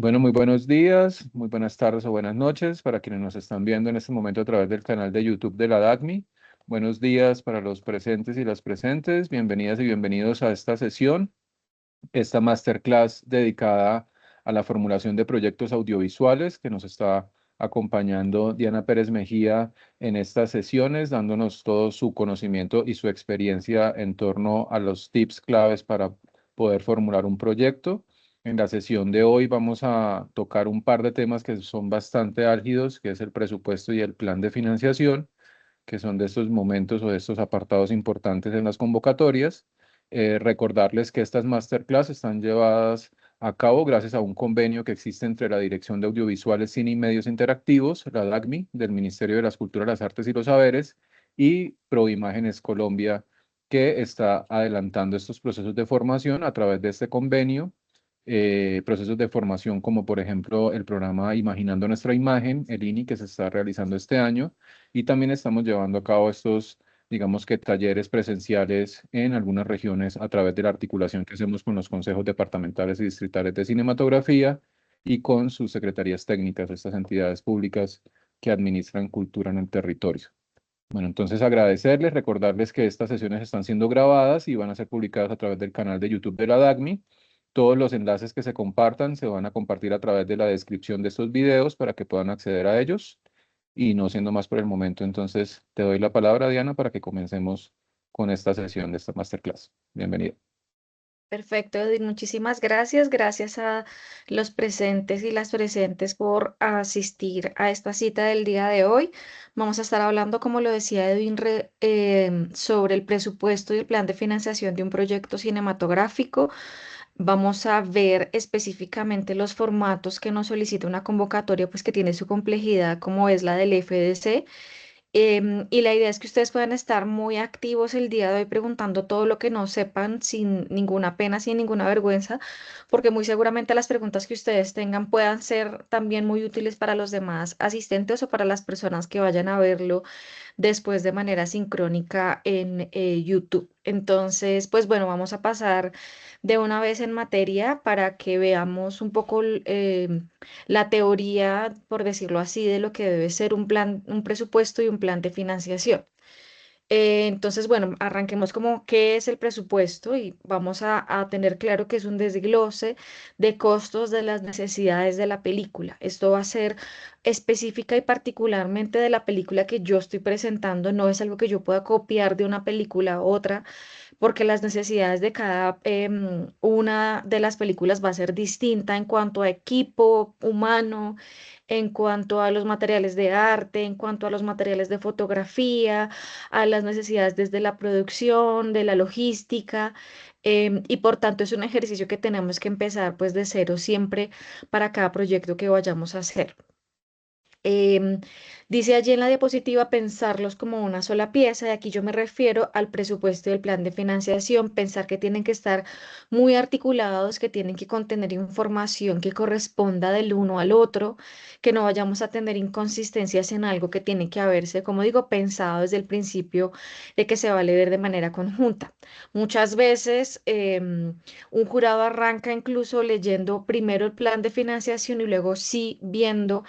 Bueno, muy buenos días, muy buenas tardes o buenas noches para quienes nos están viendo en este momento a través del canal de YouTube de la DACMI. Buenos días para los presentes y las presentes. Bienvenidas y bienvenidos a esta sesión, esta masterclass dedicada a la formulación de proyectos audiovisuales que nos está acompañando Diana Pérez Mejía en estas sesiones, dándonos todo su conocimiento y su experiencia en torno a los tips claves para poder formular un proyecto. En la sesión de hoy vamos a tocar un par de temas que son bastante álgidos, que es el presupuesto y el plan de financiación, que son de estos momentos o de estos apartados importantes en las convocatorias. Recordarles que estas masterclass están llevadas a cabo gracias a un convenio que existe entre la Dirección de Audiovisuales, Cine y Medios Interactivos, la DACMI, del Ministerio de las Culturas, las Artes y los Saberes, y Proimágenes Colombia, que está adelantando estos procesos de formación a través de este convenio. Procesos de formación como por ejemplo el programa Imaginando Nuestra Imagen, el INI, que se está realizando este año, y también estamos llevando a cabo estos, digamos que talleres presenciales en algunas regiones a través de la articulación que hacemos con los consejos departamentales y distritales de cinematografía y con sus secretarías técnicas, estas entidades públicas que administran cultura en el territorio. Bueno, entonces agradecerles, recordarles que estas sesiones están siendo grabadas y van a ser publicadas a través del canal de YouTube de la DACMI. Todos los enlaces que se compartan se van a compartir a través de la descripción de estos videos para que puedan acceder a ellos. Y no siendo más por el momento, entonces te doy la palabra, Diana, para que comencemos con esta sesión de esta masterclass. Bienvenida. Perfecto, Edith. Muchísimas gracias. Gracias a los presentes y las presentes por asistir a esta cita del día de hoy. Vamos a estar hablando, como lo decía Edwin, sobre el presupuesto y el plan de financiación de un proyecto cinematográfico. Vamos a ver específicamente los formatos que nos solicita una convocatoria, pues que tiene su complejidad, como es la del FDC. Y la idea es que ustedes puedan estar muy activos el día de hoy preguntando todo lo que no sepan sin ninguna pena, sin ninguna vergüenza, porque muy seguramente las preguntas que ustedes tengan puedan ser también muy útiles para los demás asistentes o para las personas que vayan a verlo después de manera sincrónica en YouTube. Entonces, pues bueno, vamos a pasar de una vez en materia para que veamos un poco la teoría, por decirlo así, de lo que debe ser un plan, un presupuesto y un plan de financiación. Entonces, bueno, arranquemos como qué es el presupuesto y vamos a tener claro que es un desglose de costos de las necesidades de la película. Esto va a ser específica y particularmente de la película que yo estoy presentando, no es algo que yo pueda copiar de una película a otra porque las necesidades de cada una de las películas va a ser distinta en cuanto a equipo humano, en cuanto a los materiales de arte, en cuanto a los materiales de fotografía, a las necesidades desde la producción, de la logística. Y por tanto es un ejercicio que tenemos que empezar pues de cero siempre para cada proyecto que vayamos a hacer. Em, Dice allí en la diapositiva pensarlos como una sola pieza, y aquí yo me refiero al presupuesto y el plan de financiación, pensar que tienen que estar muy articulados, que tienen que contener información que corresponda del uno al otro, que no vayamos a tener inconsistencias en algo que tiene que haberse, como digo, pensado desde el principio de que se va a leer de manera conjunta. Muchas veces un jurado arranca incluso leyendo primero el plan de financiación y luego sí viendo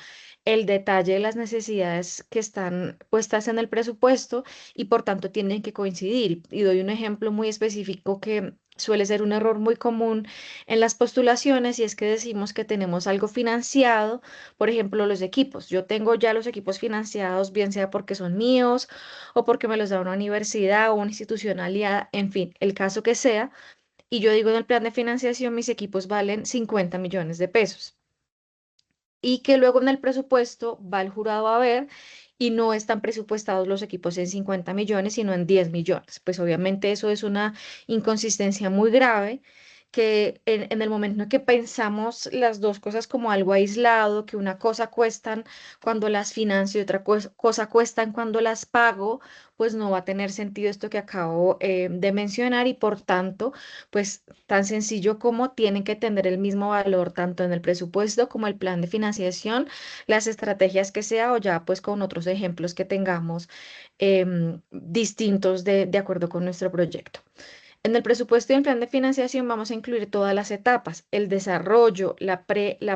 el detalle de las necesidades que están puestas en el presupuesto y por tanto tienen que coincidir. Y doy un ejemplo muy específico que suele ser un error muy común en las postulaciones y es que decimos que tenemos algo financiado, por ejemplo, los equipos. Yo tengo ya los equipos financiados, bien sea porque son míos o porque me los da una universidad o una institución aliada, en fin, el caso que sea. Y yo digo en el plan de financiación, mis equipos valen 50 millones de pesos y que luego en el presupuesto va el jurado a ver y no están presupuestados los equipos en 50 millones, sino en 10 millones. Pues obviamente eso es una inconsistencia muy grave que en el momento en que pensamos las dos cosas como algo aislado, que una cosa cuestan cuando las financio y otra cosa cuestan cuando las pago, pues no va a tener sentido esto que acabo de mencionar y por tanto pues tan sencillo como tienen que tener el mismo valor tanto en el presupuesto como el plan de financiación, las estrategias que sea o ya pues con otros ejemplos que tengamos distintos de acuerdo con nuestro proyecto. En el presupuesto y el plan de financiación vamos a incluir todas las etapas: el desarrollo, la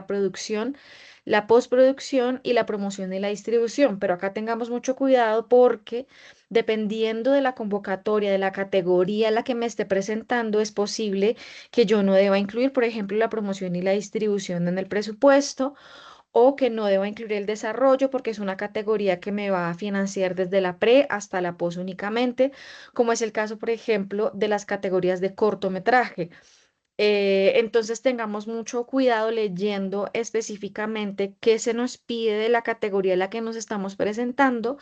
producción, la postproducción y la promoción y la distribución. Pero acá tengamos mucho cuidado porque dependiendo de la convocatoria, de la categoría en la que me esté presentando, es posible que yo no deba incluir, por ejemplo, la promoción y la distribución en el presupuesto, o que no deba incluir el desarrollo porque es una categoría que me va a financiar desde la pre hasta la pos únicamente, como es el caso, por ejemplo, de las categorías de cortometraje. Entonces tengamos mucho cuidado leyendo específicamente qué se nos pide de la categoría en la que nos estamos presentando,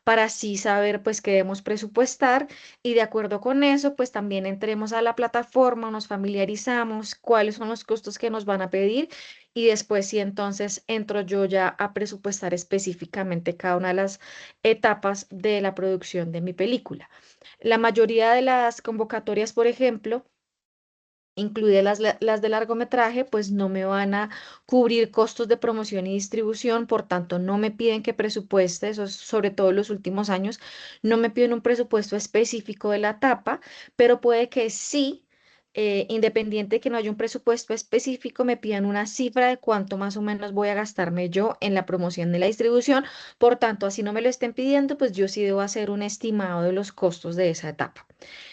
para así saber pues qué debemos presupuestar, y de acuerdo con eso pues también entremos a la plataforma, nos familiarizamos cuáles son los costos que nos van a pedir, y después sí entonces entro yo ya a presupuestar específicamente cada una de las etapas de la producción de mi película. La mayoría de las convocatorias, por ejemplo, incluidas las de largometraje, pues no me van a cubrir costos de promoción y distribución, por tanto no me piden que presupueste, eso es sobre todo en los últimos años, no me piden un presupuesto específico de la etapa, pero puede que sí, independiente de que no haya un presupuesto específico, me pidan una cifra de cuánto más o menos voy a gastarme yo en la promoción y la distribución. Por tanto, así no me lo estén pidiendo, pues yo sí debo hacer un estimado de los costos de esa etapa.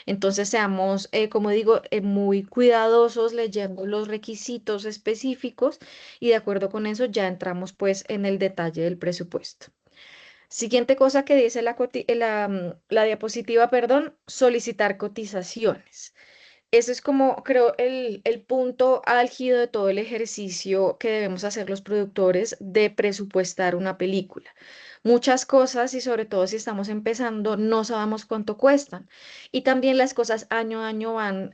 Entonces seamos, como digo, muy cuidadosos leyendo los requisitos específicos, y de acuerdo con eso ya entramos pues en el detalle del presupuesto. Siguiente cosa que dice la diapositiva, perdón: solicitar cotizaciones. Ese es como, creo, el punto álgido de todo el ejercicio que debemos hacer los productores de presupuestar una película. Muchas cosas, y sobre todo si estamos empezando, no sabemos cuánto cuestan. Y también las cosas año a año van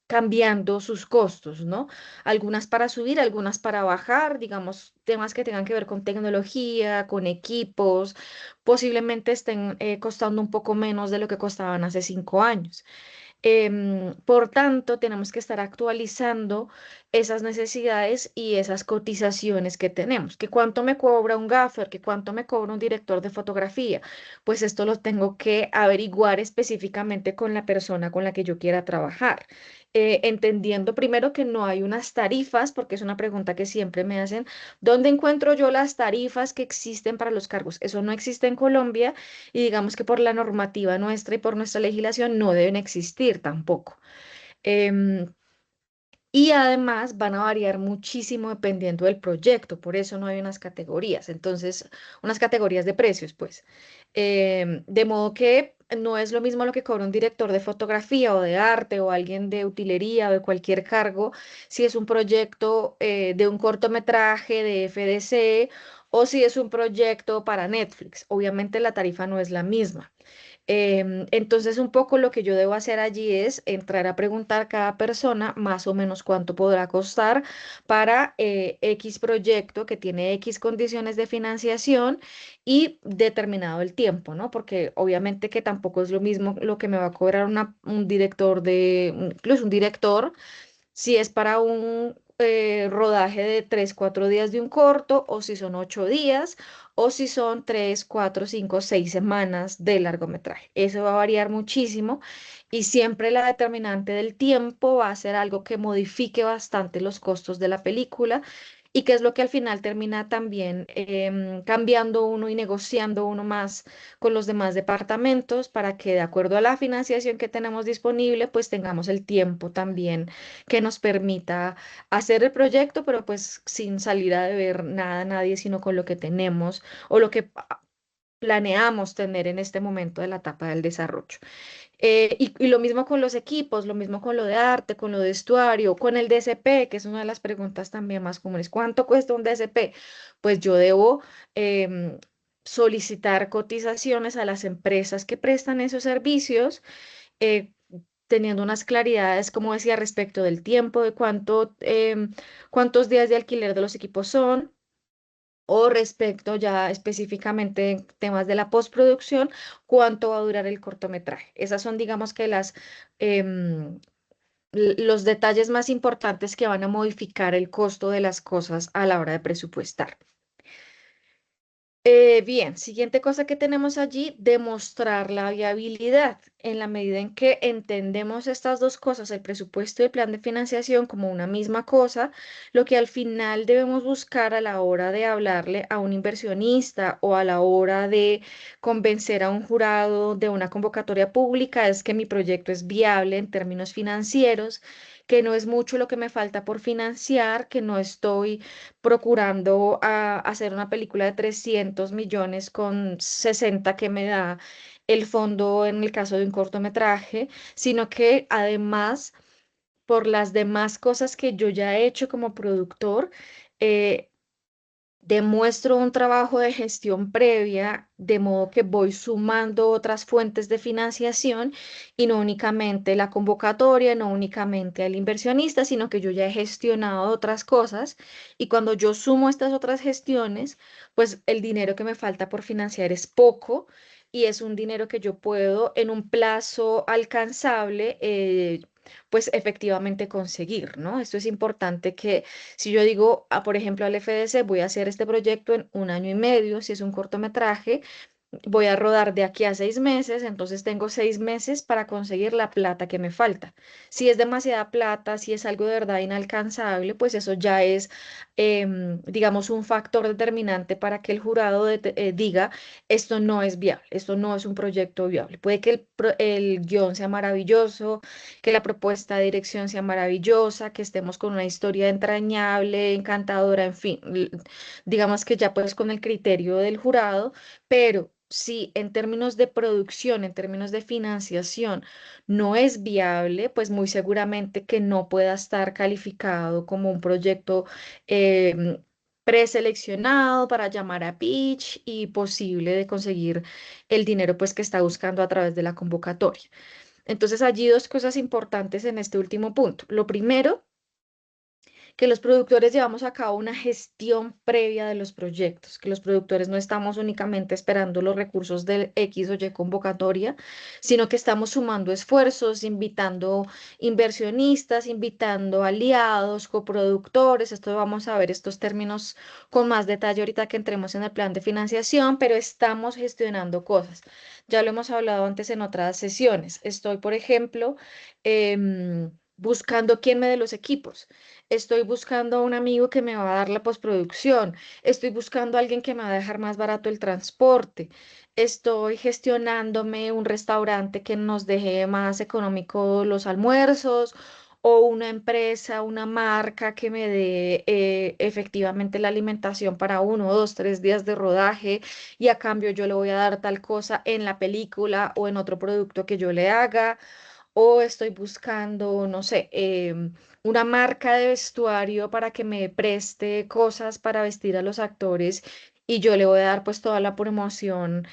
cambiando sus costos, ¿no? Algunas para subir, algunas para bajar, digamos, temas que tengan que ver con tecnología, con equipos, posiblemente estén costando un poco menos de lo que costaban hace 5 años. Por tanto, tenemos que estar actualizando esas necesidades y esas cotizaciones que tenemos. ¿Que cuánto me cobra un gaffer? ¿Que cuánto me cobra un director de fotografía? Pues esto lo tengo que averiguar específicamente con la persona con la que yo quiera trabajar. Entendiendo primero que no hay unas tarifas, porque es una pregunta que siempre me hacen: ¿dónde encuentro yo las tarifas que existen para los cargos? Eso no existe en Colombia, y digamos que por la normativa nuestra y por nuestra legislación no deben existir tampoco. Em, y además van a variar muchísimo dependiendo del proyecto, por eso no hay unas categorías, entonces, unas categorías de precios, pues. De modo que no es lo mismo lo que cobra un director de fotografía o de arte o alguien de utilería o de cualquier cargo, si es un proyecto de un cortometraje de FDC o si es un proyecto para Netflix. Obviamente la tarifa no es la misma. Entonces, un poco lo que yo debo hacer allí es entrar a preguntar a cada persona más o menos cuánto podrá costar para X proyecto que tiene X condiciones de financiación y determinado el tiempo, ¿no? Porque obviamente que tampoco es lo mismo lo que me va a cobrar un director incluso un director, si es para un rodaje de 3, 4 días de un corto, o si son 8 días, o si son 3, 4, 5, 6 semanas de largometraje. Eso va a variar muchísimo, y siempre la determinante del tiempo va a ser algo que modifique bastante los costos de la película, y que es lo que al final termina también cambiando uno y negociando uno más con los demás departamentos, para que de acuerdo a la financiación que tenemos disponible, pues tengamos el tiempo también que nos permita hacer el proyecto, pero pues sin salir a deber nada a nadie, sino con lo que tenemos o lo que planeamos tener en este momento de la etapa del desarrollo. Y lo mismo con los equipos, lo mismo con lo de arte, con lo de vestuario, con el DCP, que es una de las preguntas también más comunes. ¿Cuánto cuesta un DCP? Pues yo debo em, solicitar cotizaciones a las empresas que prestan esos servicios, eh, teniendo unas claridades, como decía, respecto del tiempo, de cuántos días de alquiler de los equipos son, o respecto ya específicamente en temas de la postproducción, cuánto va a durar el cortometraje. Esas son, digamos que em, los detalles más importantes que van a modificar el costo de las cosas a la hora de presupuestar. Bien, siguiente cosa que tenemos allí: demostrar la viabilidad. en la medida en que entendemos estas dos cosas, el presupuesto y el plan de financiación, como una misma cosa, lo que al final debemos buscar a la hora de hablarle a un inversionista o a la hora de convencer a un jurado de una convocatoria pública es que mi proyecto es viable en términos financieros, que no es mucho lo que me falta por financiar, que no estoy procurando hacer una película de 300 millones con 60 que me da el fondo en el caso de un cortometraje, sino que además, por las demás cosas que yo ya he hecho como productor, eh, demuestro un trabajo de gestión previa, de modo que voy sumando otras fuentes de financiación y no únicamente la convocatoria, no únicamente al inversionista, sino que yo ya he gestionado otras cosas y cuando yo sumo estas otras gestiones, pues el dinero que me falta por financiar es poco. Y es un dinero que yo puedo en un plazo alcanzable, pues efectivamente conseguir, ¿no? Esto es importante que si yo digo, por ejemplo, al FDC, voy a hacer este proyecto en un año y medio, si es un cortometraje, voy a rodar de aquí a 6 meses, entonces tengo 6 meses para conseguir la plata que me falta. Si es demasiada plata, si es algo de verdad inalcanzable, pues eso ya es, digamos, un factor determinante para que el jurado diga, esto no es viable, esto no es un proyecto viable. Puede que el guión sea maravilloso, que la propuesta de dirección sea maravillosa, que estemos con una historia entrañable, encantadora, en fin, digamos que ya pues con el criterio del jurado, pero si en términos de producción, en términos de financiación, no es viable, pues muy seguramente que no pueda estar calificado como un proyecto preseleccionado para llamar a pitch y posible de conseguir el dinero pues que está buscando a través de la convocatoria. Entonces, allí dos cosas importantes en este último punto. Lo primero, que los productores llevamos a cabo una gestión previa de los proyectos, que los productores no estamos únicamente esperando los recursos del X o Y convocatoria, sino que estamos sumando esfuerzos, invitando inversionistas, invitando aliados, coproductores. Esto vamos a ver estos términos con más detalle ahorita que entremos en el plan de financiación, pero estamos gestionando cosas. Ya lo hemos hablado antes en otras sesiones. Estoy, por ejemplo, buscando quién me dé los equipos. Estoy buscando a un amigo que me va a dar la postproducción. Estoy buscando a alguien que me va a dejar más barato el transporte. Estoy gestionándome un restaurante que nos deje más económico los almuerzos o una empresa, una marca que me dé efectivamente la alimentación para 1, 2, 3 días de rodaje y a cambio yo le voy a dar tal cosa en la película o en otro producto que yo le haga o estoy buscando, no sé, una marca de vestuario para que me preste cosas para vestir a los actores y yo le voy a dar pues toda la promoción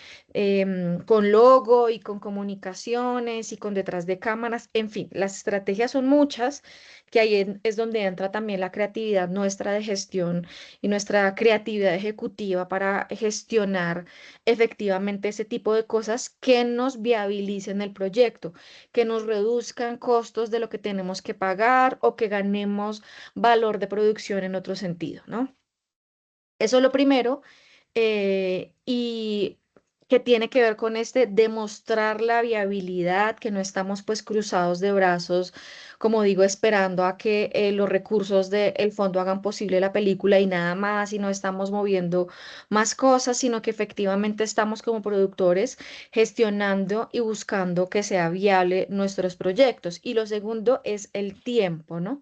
con logo y con comunicaciones y con detrás de cámaras, en fin, las estrategias son muchas, que ahí es donde entra también la creatividad nuestra de gestión y nuestra creatividad ejecutiva para gestionar efectivamente ese tipo de cosas que nos viabilicen el proyecto, que nos reduzcan costos de lo que tenemos que pagar o que ganemos valor de producción en otro sentido, ¿no? Eso es lo primero. Y que tiene que ver con este demostrar la viabilidad, que no estamos pues cruzados de brazos, como digo, esperando a que los recursos del fondo hagan posible la película y nada más, y no estamos moviendo más cosas, sino que efectivamente estamos como productores gestionando y buscando que sea viable nuestros proyectos. Y lo segundo es el tiempo, ¿no?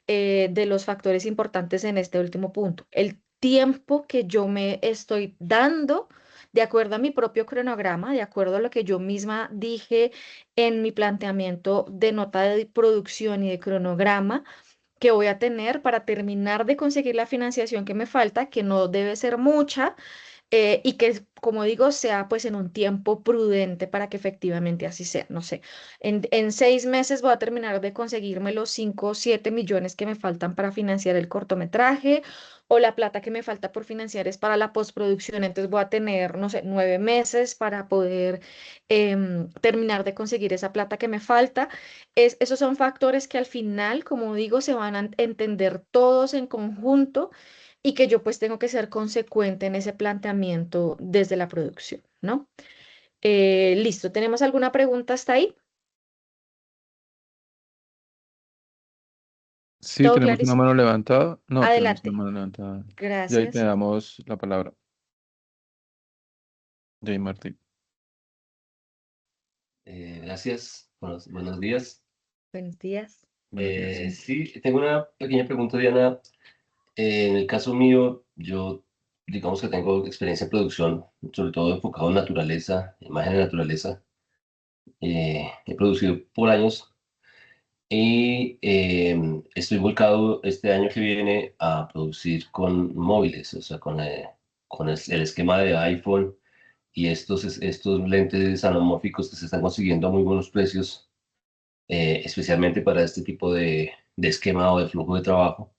De los factores importantes en este último punto. El tiempo que yo me estoy dando de acuerdo a mi propio cronograma, de acuerdo a lo que yo misma dije en mi planteamiento de nota de producción y de cronograma que voy a tener para terminar de conseguir la financiación que me falta, que no debe ser mucha, y que, como digo, sea pues en un tiempo prudente para que efectivamente así sea. No sé, en 6 meses voy a terminar de conseguirme los 5 o 7 millones que me faltan para financiar el cortometraje o la plata que me falta por financiar es para la postproducción, entonces voy a tener, no sé, 9 meses para poder terminar de conseguir esa plata que me falta. Esos son factores que al final, como digo, se van a entender todos en conjunto y que yo pues tengo que ser consecuente en ese planteamiento desde la producción, ¿no? Listo, ¿tenemos alguna pregunta hasta ahí? Sí, ¿Todo tenemos una clarísimo? mano levantada. No, tenemos una Adelante. mano levantada. Y ahí te Gracias. damos la palabra, Jay Martín. Gracias, buenos días. Buenos días. Sí, tengo una pequeña pregunta, Diana. En el caso mío, yo digamos que tengo experiencia en producción, sobre todo enfocado en naturaleza, imagen de naturaleza. He producido por años y estoy volcado este año que viene a producir con móviles, o sea, con el esquema de iPhone y estos lentes anamórficos que se están consiguiendo a muy buenos precios, especialmente para este tipo de esquema o de flujo de trabajo.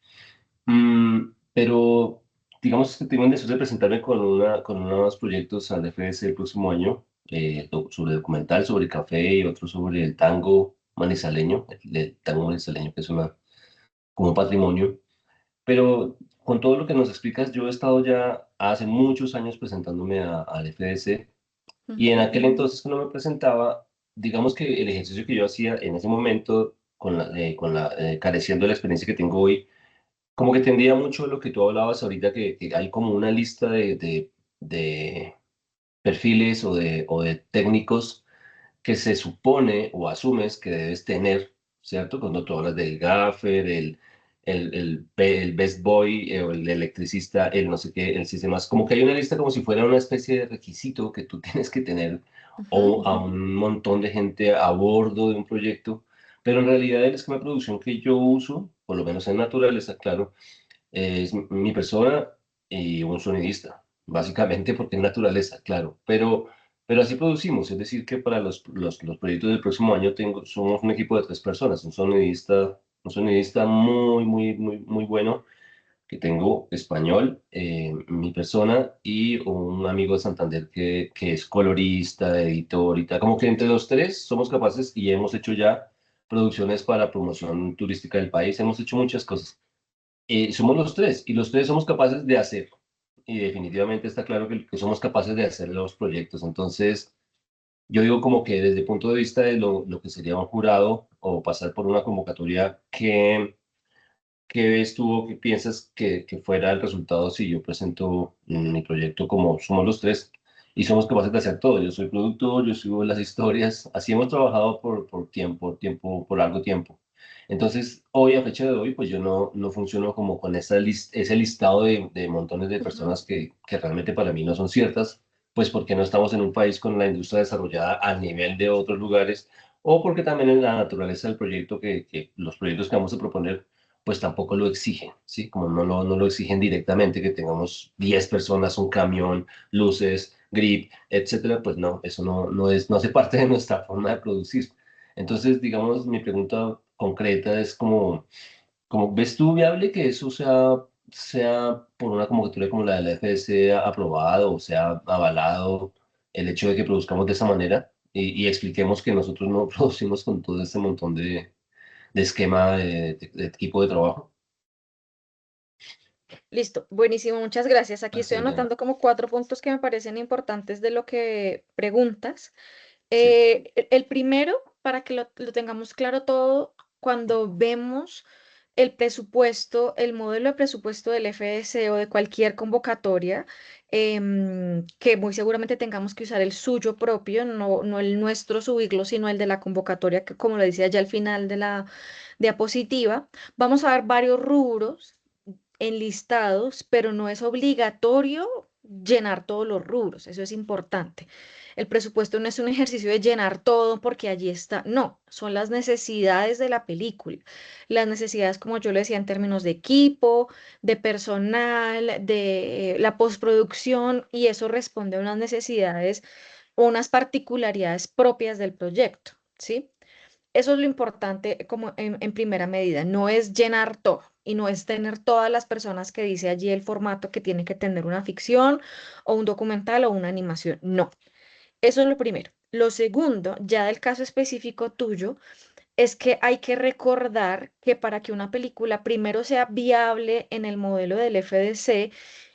Pero digamos que tengo el deseo de presentarme con unos proyectos al FS el próximo año, sobre documental, sobre café y otro sobre el tango manizaleño, el tango manizaleño que es como un patrimonio. Pero con todo lo que nos explicas, yo he estado ya hace muchos años presentándome al FDC y en Ujú. aquel entonces cuando me presentaba, digamos que el ejercicio que yo hacía en ese momento, careciendo de la experiencia que tengo hoy, como que tendía mucho lo que tú hablabas ahorita, que hay como una lista de perfiles o de técnicos que se supone o asumes que debes tener, ¿cierto? Cuando tú hablas del gaffer, el best boy, o el electricista, el no sé qué, el sistema, es como que hay una lista como si fuera una especie de requisito que tú tienes que tener Ujú. o a un montón de gente a bordo de un proyecto, pero en realidad el esquema de producción que yo uso, por lo menos en naturaleza, claro, es mi persona y un sonidista, básicamente porque es naturaleza, claro, pero así producimos, es decir, que para los proyectos del próximo año somos un equipo de 3 personas, un sonidista muy bueno, que tengo español, mi persona y un amigo de Santander que es colorista, editor y tal, como que entre los tres somos capaces y hemos hecho ya producciones para promoción turística del país, hemos hecho muchas cosas. Somos los tres y los tres somos capaces de hacer. Y definitivamente está claro que somos capaces de hacer los proyectos. Entonces, yo digo como que desde el punto de vista de lo que sería un jurado o pasar por una convocatoria, ¿qué ves tú o qué piensas que fuera el resultado si yo presento mi proyecto como somos los tres y somos capaces de hacer todo? Yo soy productor, yo sigo las historias, así hemos trabajado por largo tiempo. Entonces, hoy, a fecha de hoy, pues yo no funciono como con ese listado de montones de Ujú. personas que realmente para mí no son ciertas, pues porque no estamos en un país con la industria desarrollada al nivel de otros lugares, o porque también en la naturaleza del proyecto, que los proyectos que vamos a proponer pues tampoco lo exigen, ¿sí? Como no lo exigen directamente, que tengamos 10 personas, un camión, luces, grip, etcétera, pues no, eso no hace parte de nuestra forma de producir. Entonces, digamos, mi pregunta concreta es como ¿ves tú viable que eso sea por una convocatoria como la de la FDC aprobado o sea avalado el hecho de que produzcamos de esa manera y expliquemos que nosotros no producimos con todo este montón de esquema de equipo de trabajo? Listo, buenísimo, muchas gracias. Aquí estoy Gracias, Diana. anotando como 4 puntos que me parecen importantes de lo que preguntas. Sí. El primero, para que lo tengamos claro todo, cuando vemos el presupuesto, el modelo de presupuesto del FS o de cualquier convocatoria, que muy seguramente tengamos que usar el suyo propio, no el nuestro subirlo, sino el de la convocatoria, que como lo decía ya al final de la diapositiva, vamos a ver varios rubros enlistados, pero no es obligatorio llenar todos los rubros, eso es importante. El presupuesto no es un ejercicio de llenar todo porque allí está, no, son las necesidades de la película. Las necesidades, como yo le decía, en términos de equipo, de personal, de la postproducción, y eso responde a unas necesidades o unas particularidades propias del proyecto, ¿sí? Eso es lo importante como en primera medida, no es llenar todo y no es tener todas las personas que dice allí el formato que tiene que tener una ficción o un documental o una animación, no. Eso es lo primero. Lo segundo, ya del caso específico tuyo, es que hay que recordar que para que una película primero sea viable en el modelo del FDC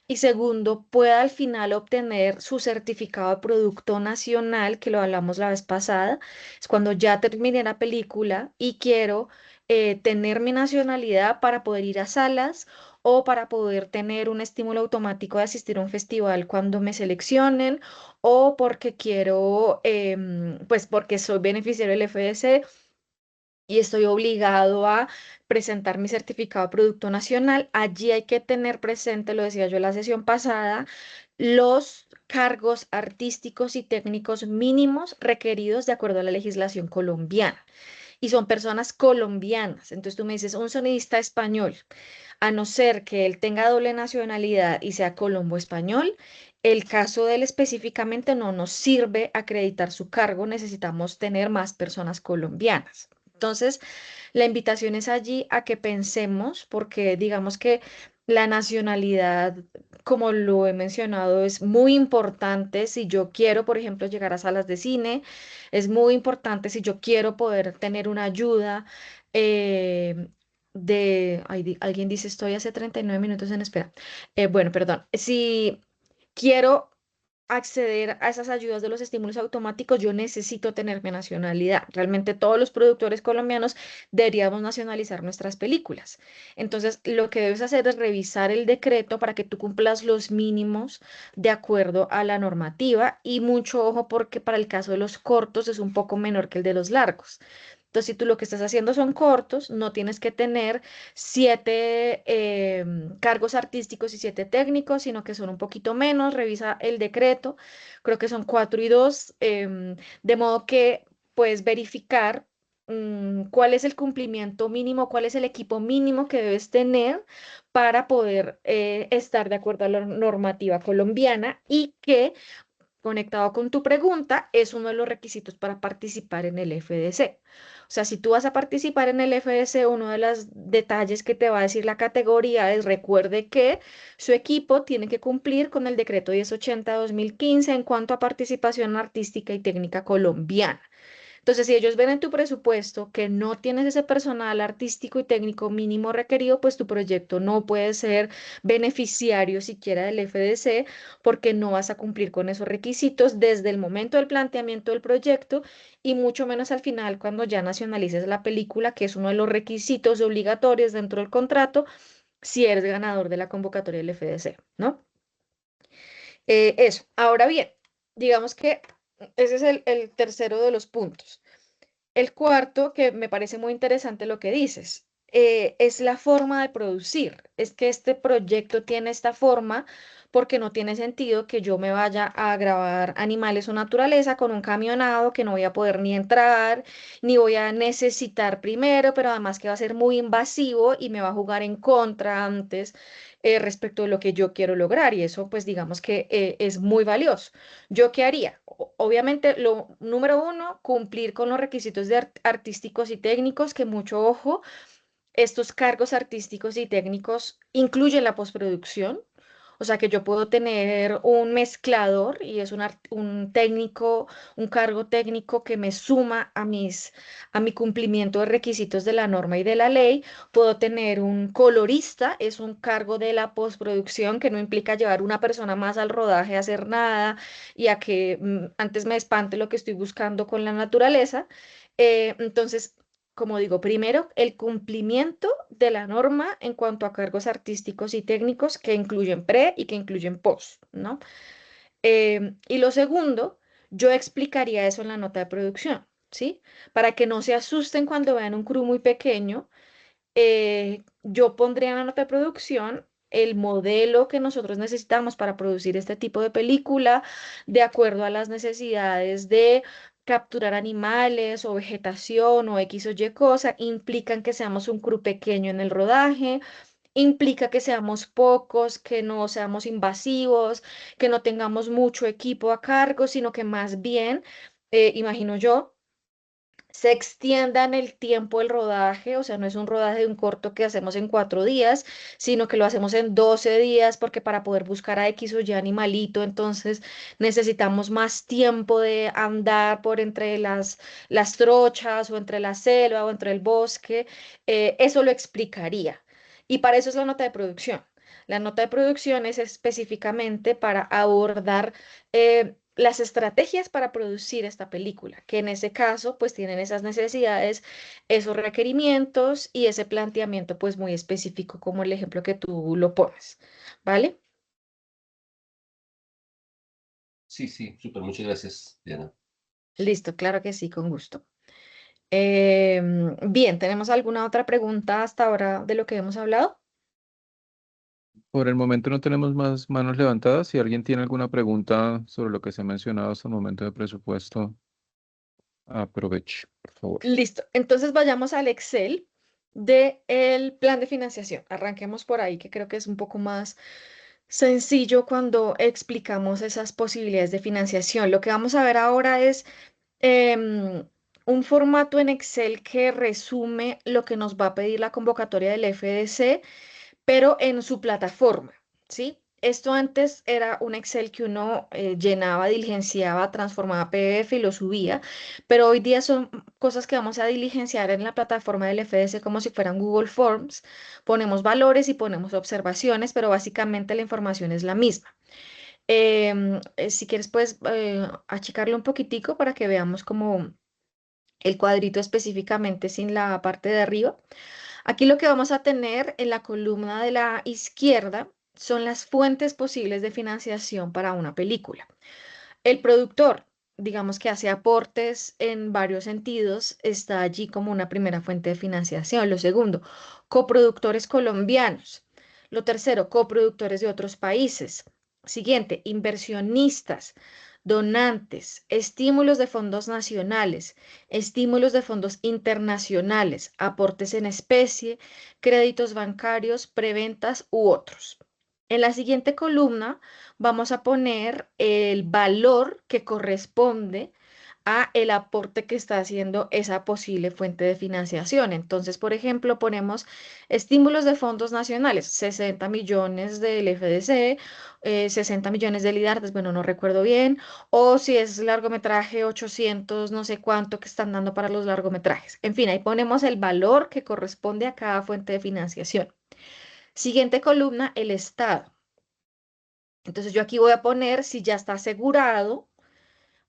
y segundo, pueda al final obtener su certificado de producto nacional, que lo hablamos la vez pasada. Es cuando ya terminé la película y quiero tener mi nacionalidad para poder ir a salas o para poder tener un estímulo automático de asistir a un festival cuando me seleccionen o porque quiero, pues porque soy beneficiario del FDC y estoy obligado a presentar mi certificado de producto nacional. Allí hay que tener presente, lo decía yo en la sesión pasada, los cargos artísticos y técnicos mínimos requeridos de acuerdo a la legislación colombiana. Y son personas colombianas. Entonces tú me dices, un sonidista español, a no ser que él tenga doble nacionalidad y sea colombo-español, el caso de él específicamente no nos sirve acreditar su cargo, necesitamos tener más personas colombianas. Entonces, la invitación es allí a que pensemos, porque digamos que la nacionalidad, como lo he mencionado, es muy importante si yo quiero, por ejemplo, llegar a salas de cine, es muy importante si yo quiero poder tener una ayuda eh, alguien dice, estoy hace 39 minutos en espera. Bueno, perdón. Si quiero acceder a esas ayudas de los estímulos automáticos, yo necesito tener mi nacionalidad. Realmente todos los productores colombianos deberíamos nacionalizar nuestras películas. Entonces, lo que debes hacer es revisar el decreto para que tú cumplas los mínimos de acuerdo a la normativa y mucho ojo porque para el caso de los cortos es un poco menor que el de los largos. Entonces, si tú lo que estás haciendo son cortos, no tienes que tener 7 cargos artísticos y 7 técnicos, sino que son un poquito menos. Revisa el decreto, creo que son 4 y 2, de modo que puedes verificar cuál es el cumplimiento mínimo, cuál es el equipo mínimo que debes tener para poder estar de acuerdo a la normativa colombiana y que, conectado con tu pregunta, es uno de los requisitos para participar en el FDC. O sea, si tú vas a participar en el FDC, uno de los detalles que te va a decir la categoría es recuerde que su equipo tiene que cumplir con el decreto 1080-2015 en cuanto a participación artística y técnica colombiana. Entonces, si ellos ven en tu presupuesto que no tienes ese personal artístico y técnico mínimo requerido, pues tu proyecto no puede ser beneficiario siquiera del FDC porque no vas a cumplir con esos requisitos desde el momento del planteamiento del proyecto y mucho menos al final cuando ya nacionalices la película, que es uno de los requisitos obligatorios dentro del contrato si eres ganador de la convocatoria del FDC, ¿no? Eso. Ahora bien, digamos que ese es el tercero de los puntos. El cuarto, que me parece muy interesante lo que dices, es la forma de producir. Es que este proyecto tiene esta forma porque no tiene sentido que yo me vaya a grabar animales o naturaleza con un camionado que no voy a poder ni entrar, ni voy a necesitar primero, pero además que va a ser muy invasivo y me va a jugar en contra antes respecto de lo que yo quiero lograr. Y eso, pues digamos que es muy valioso. ¿Yo qué haría? Obviamente, lo número uno, cumplir con los requisitos de artísticos y técnicos, que mucho ojo, estos cargos artísticos y técnicos incluyen la postproducción. O sea que yo puedo tener un mezclador y es un técnico, un cargo técnico que me suma a mi cumplimiento de requisitos de la norma y de la ley. Puedo tener un colorista, es un cargo de la postproducción que no implica llevar una persona más al rodaje a hacer nada y a que antes me espante lo que estoy buscando con la naturaleza. Entonces, como digo, primero, el cumplimiento de la norma en cuanto a cargos artísticos y técnicos que incluyen pre y que incluyen post, ¿no? Y lo segundo, yo explicaría eso en la nota de producción, ¿sí? Para que no se asusten cuando vean un crew muy pequeño, yo pondría en la nota de producción el modelo que nosotros necesitamos para producir este tipo de película, de acuerdo a las necesidades de capturar animales o vegetación o X o Y cosa, implican que seamos un crew pequeño en el rodaje, implica que seamos pocos, que no seamos invasivos, que no tengamos mucho equipo a cargo, sino que más bien, imagino yo, se extienda en el tiempo el rodaje, o sea, no es un rodaje de un corto que hacemos en 4 días, sino que lo hacemos en 12 días, porque para poder buscar a X o Y animalito, entonces necesitamos más tiempo de andar por entre las trochas o entre la selva o entre el bosque. Eso lo explicaría. Y para eso es la nota de producción. La nota de producción es específicamente para abordar las estrategias para producir esta película, que en ese caso pues tienen esas necesidades, esos requerimientos y ese planteamiento pues muy específico como el ejemplo que tú lo pones, ¿vale? Sí, sí, súper, muchas gracias, Diana. Listo, claro que sí, con gusto. Bien, ¿tenemos alguna otra pregunta hasta ahora de lo que hemos hablado? Por el momento no tenemos más manos levantadas. Si alguien tiene alguna pregunta sobre lo que se ha mencionado hasta el momento de presupuesto, aproveche, por favor. Listo, entonces vayamos al Excel del plan de financiación. Arranquemos por ahí, que creo que es un poco más sencillo cuando explicamos esas posibilidades de financiación. Lo que vamos a ver ahora es em, un formato en Excel que resume lo que nos va a pedir la convocatoria del FDC pero en su plataforma, ¿sí? Esto antes era un Excel que uno llenaba, diligenciaba, transformaba a PDF y lo subía, pero hoy día son cosas que vamos a diligenciar en la plataforma del FDC como si fueran Google Forms. Ponemos valores y ponemos observaciones, pero básicamente la información es la misma. Si quieres, puedes achicarlo un poquitico para que veamos como el cuadrito específicamente sin la parte de arriba. Aquí lo que vamos a tener en la columna de la izquierda son las fuentes posibles de financiación para una película. El productor, digamos que hace aportes en varios sentidos, está allí como una primera fuente de financiación. Lo segundo, coproductores colombianos. Lo tercero, coproductores de otros países. Siguiente, inversionistas, donantes, estímulos de fondos nacionales, estímulos de fondos internacionales, aportes en especie, créditos bancarios, preventas u otros. En la siguiente columna vamos a poner el valor que corresponde a el aporte que está haciendo esa posible fuente de financiación. Entonces, por ejemplo, ponemos estímulos de fondos nacionales, 60 millones del FDC, 60 millones del IDARTES, bueno, no recuerdo bien, o si es largometraje, 800, no sé cuánto que están dando para los largometrajes. En fin, ahí ponemos el valor que corresponde a cada fuente de financiación. Siguiente columna, el Estado. Entonces yo aquí voy a poner si ya está asegurado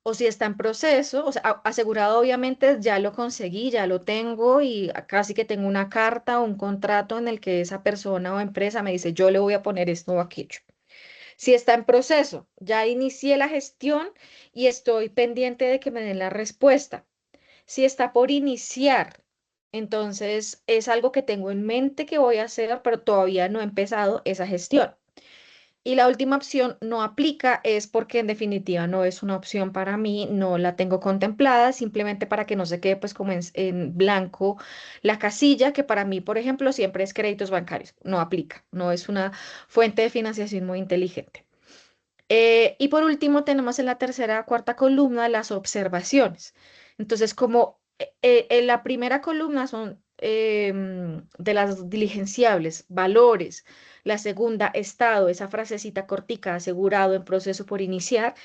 o si está en proceso. O sea, asegurado obviamente ya lo conseguí, ya lo tengo y casi que tengo una carta o un contrato en el que esa persona o empresa me dice yo le voy a poner esto o aquello. Si está en proceso, ya inicié la gestión y estoy pendiente de que me den la respuesta. Si está por iniciar, entonces es algo que tengo en mente que voy a hacer, pero todavía no he empezado esa gestión. Y la última opción no aplica es porque en definitiva no es una opción para mí, no la tengo contemplada, simplemente para que no se quede pues como en blanco la casilla, que para mí, por ejemplo, siempre es créditos bancarios, no aplica, no es una fuente de financiación muy inteligente. Y por último tenemos en la tercera, cuarta columna las observaciones. Entonces, como en la primera columna son de las diligenciables, valores, la segunda, estado, esa frasecita cortica, asegurado, en proceso por iniciar,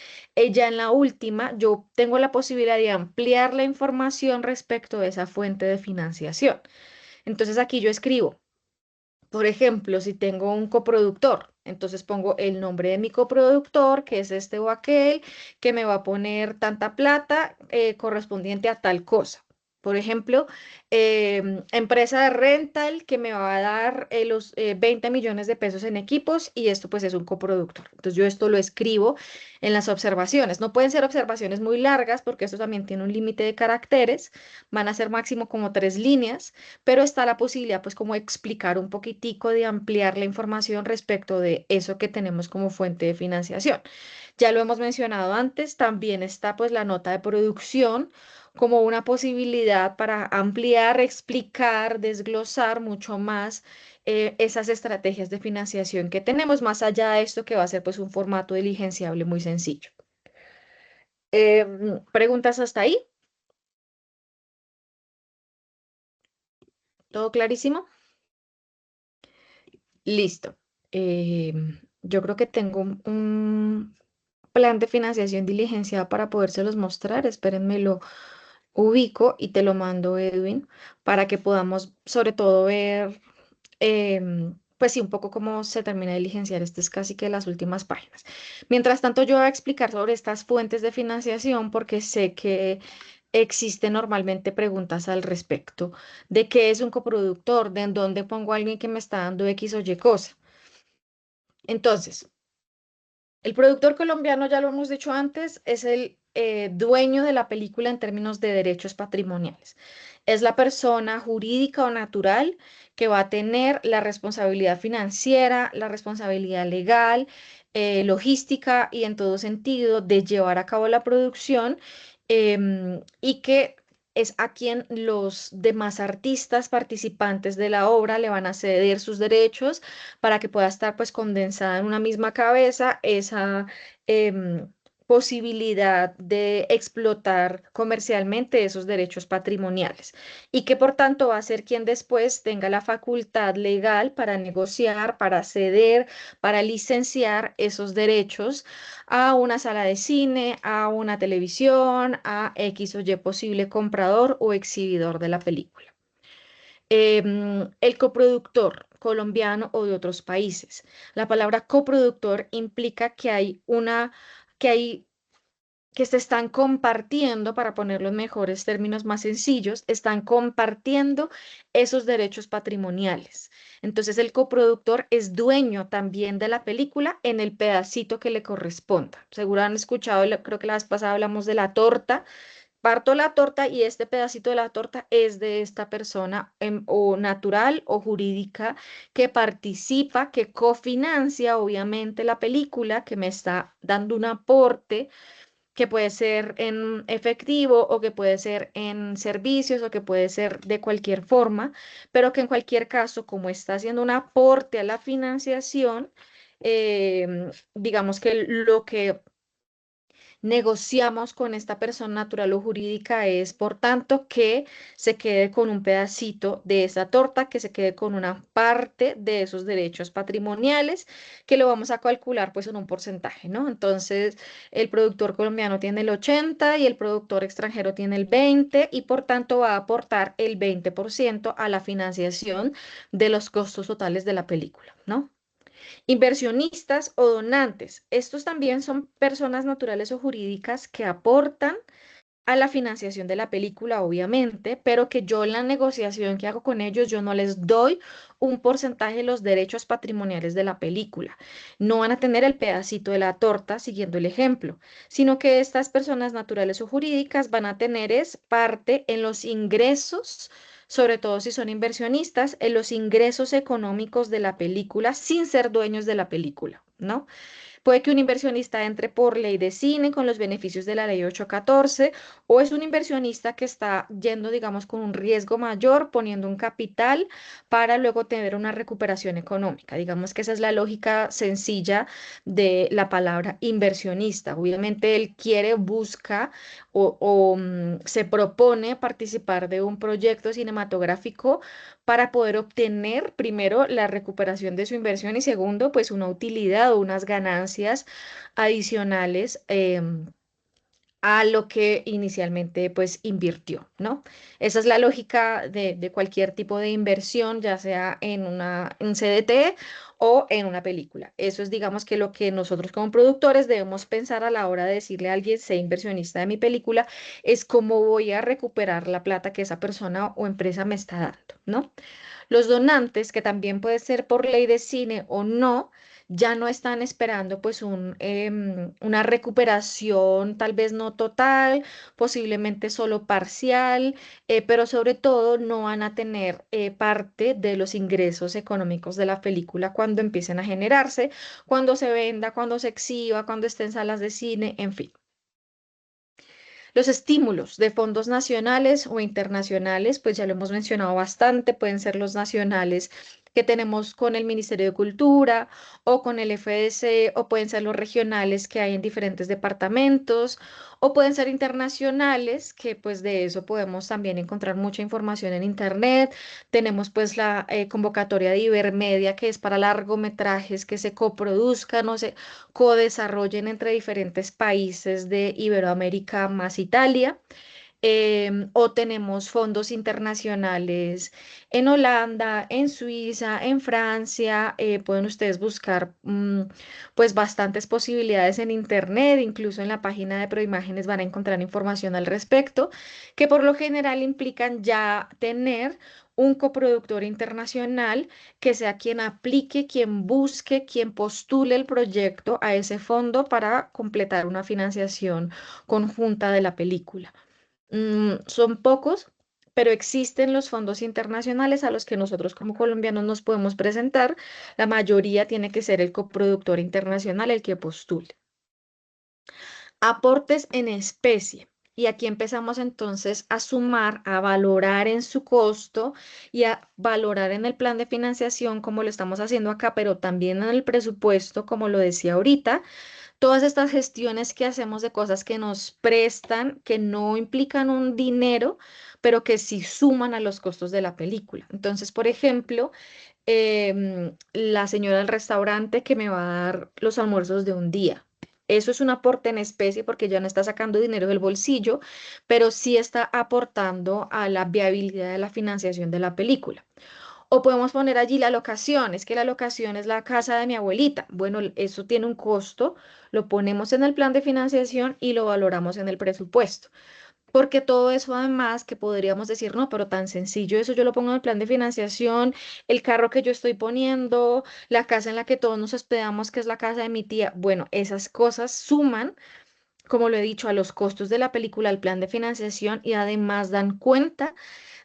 ya en la última yo tengo la posibilidad de ampliar la información respecto de esa fuente de financiación. Entonces aquí yo escribo. Por ejemplo, si tengo un coproductor, entonces pongo el nombre de mi coproductor, que es este o aquel, que me va a poner tanta plata correspondiente a tal cosa. Por ejemplo, empresa de rental que me va a dar los 20 millones de pesos en equipos y esto pues es un coproductor. Entonces yo esto lo escribo en las observaciones. No pueden ser observaciones muy largas porque esto también tiene un límite de caracteres. Van a ser máximo como 3 líneas, pero está la posibilidad pues como explicar un poquitico de ampliar la información respecto de eso que tenemos como fuente de financiación. Ya lo hemos mencionado antes, también está pues la nota de producción como una posibilidad para ampliar, explicar, desglosar mucho más esas estrategias de financiación que tenemos, más allá de esto que va a ser pues un formato diligenciable muy sencillo. ¿Preguntas hasta ahí? ¿Todo clarísimo? Listo. Yo creo que tengo un plan de financiación diligenciada para podérselos mostrar. Espérenme, lo ubico y te lo mando, Edwin, para que podamos sobre todo ver pues sí, un poco cómo se termina de diligenciar. Este es casi que las últimas páginas. Mientras tanto, yo voy a explicar sobre estas fuentes de financiación porque sé que existen normalmente preguntas al respecto de qué es un coproductor, de en dónde pongo a alguien que me está dando X o Y cosa. Entonces, el productor colombiano, ya lo hemos dicho antes, es el dueño de la película en términos de derechos patrimoniales. Es la persona jurídica o natural que va a tener la responsabilidad financiera, la responsabilidad legal, logística y en todo sentido de llevar a cabo la producción, y que es a quien los demás artistas participantes de la obra le van a ceder sus derechos para que pueda estar pues condensada en una misma cabeza esa em, posibilidad de explotar comercialmente esos derechos patrimoniales y que por tanto va a ser quien después tenga la facultad legal para negociar, para ceder, para licenciar esos derechos a una sala de cine, a una televisión, a X o Y posible comprador o exhibidor de la película. El coproductor colombiano o de otros países. La palabra coproductor implica que hay, que se están compartiendo, para ponerlo en mejores términos más sencillos, están compartiendo esos derechos patrimoniales. Entonces el coproductor es dueño también de la película en el pedacito que le corresponda. Seguro han escuchado, creo que la vez pasada hablamos de la torta. Parto la torta y este pedacito de la torta es de esta persona, o natural o jurídica, que participa, que cofinancia obviamente la película, que me está dando un aporte, que puede ser en efectivo o que puede ser en servicios o que puede ser de cualquier forma, pero que en cualquier caso, como está haciendo un aporte a la financiación, digamos que lo que negociamos con esta persona natural o jurídica es, por tanto, que se quede con un pedacito de esa torta, que se quede con una parte de esos derechos patrimoniales, que lo vamos a calcular pues en un porcentaje, ¿no? Entonces, el productor colombiano tiene el 80 y el productor extranjero tiene el 20 y por tanto va a aportar el 20% a la financiación de los costos totales de la película, ¿no? Inversionistas o donantes. Estos también son personas naturales o jurídicas que aportan a la financiación de la película, obviamente, pero que yo en la negociación que hago con ellos, yo no les doy un porcentaje de los derechos patrimoniales de la película. No van a tener el pedacito de la torta, siguiendo el ejemplo, sino que estas personas naturales o jurídicas van a tener es parte en los ingresos, sobre todo si son inversionistas, en los ingresos económicos de la película sin ser dueños de la película, ¿no? Puede que un inversionista entre por ley de cine con los beneficios de la ley 814, o es un inversionista que está yendo, digamos, con un riesgo mayor, poniendo un capital para luego tener una recuperación económica. Digamos que esa es la lógica sencilla de la palabra inversionista. Obviamente él quiere, busca o se propone participar de un proyecto cinematográfico para poder obtener primero la recuperación de su inversión y segundo, pues una utilidad o unas ganancias adicionales, a lo que inicialmente pues invirtió, ¿no? Esa es la lógica de cualquier tipo de inversión, ya sea en un CDT o en una película. Eso es, digamos, que lo que nosotros como productores debemos pensar a la hora de decirle a alguien, sé inversionista de mi película, es cómo voy a recuperar la plata que esa persona o empresa me está dando, ¿no? Los donantes, que también puede ser por ley de cine o no, ya no están esperando pues una recuperación tal vez no total, posiblemente solo parcial, pero sobre todo no van a tener parte de los ingresos económicos de la película cuando empiecen a generarse, cuando se venda, cuando se exhiba, cuando esté en salas de cine, en fin. Los estímulos de fondos nacionales o internacionales, pues ya lo hemos mencionado bastante, pueden ser los nacionales que tenemos con el Ministerio de Cultura o con el FDC, o pueden ser los regionales que hay en diferentes departamentos, o pueden ser internacionales, que pues de eso podemos también encontrar mucha información en Internet. Tenemos pues la convocatoria de Ibermedia, que es para largometrajes que se coproduzcan o se co-desarrollen entre diferentes países de Iberoamérica más Italia. O tenemos fondos internacionales en Holanda, en Suiza, en Francia. Pueden ustedes buscar pues bastantes posibilidades en internet, incluso en la página de Proimágenes van a encontrar información al respecto, que por lo general implican ya tener un coproductor internacional que sea quien aplique, quien busque, quien postule el proyecto a ese fondo para completar una financiación conjunta de la película. Son pocos, pero existen los fondos internacionales a los que nosotros como colombianos nos podemos presentar. La mayoría tiene que ser el coproductor internacional el que postule. Aportes en especie. Y aquí empezamos entonces a sumar, a valorar en su costo y a valorar en el plan de financiación como lo estamos haciendo acá, pero también en el presupuesto, como lo decía ahorita, todas estas gestiones que hacemos de cosas que nos prestan, que no implican un dinero, pero que sí suman a los costos de la película. Entonces, por ejemplo, la señora del restaurante que me va a dar los almuerzos de un día. Eso es un aporte en especie porque ya no está sacando dinero del bolsillo, pero sí está aportando a la viabilidad de la financiación de la película. O podemos poner allí la locación, es que la locación es la casa de mi abuelita. Bueno, eso tiene un costo, lo ponemos en el plan de financiación y lo valoramos en el presupuesto. Porque todo eso además que podríamos decir, no, pero tan sencillo, eso yo lo pongo en el plan de financiación, el carro que yo estoy poniendo, la casa en la que todos nos hospedamos, que es la casa de mi tía. Bueno, esas cosas suman, como lo he dicho, a los costos de la película, al plan de financiación y además dan cuenta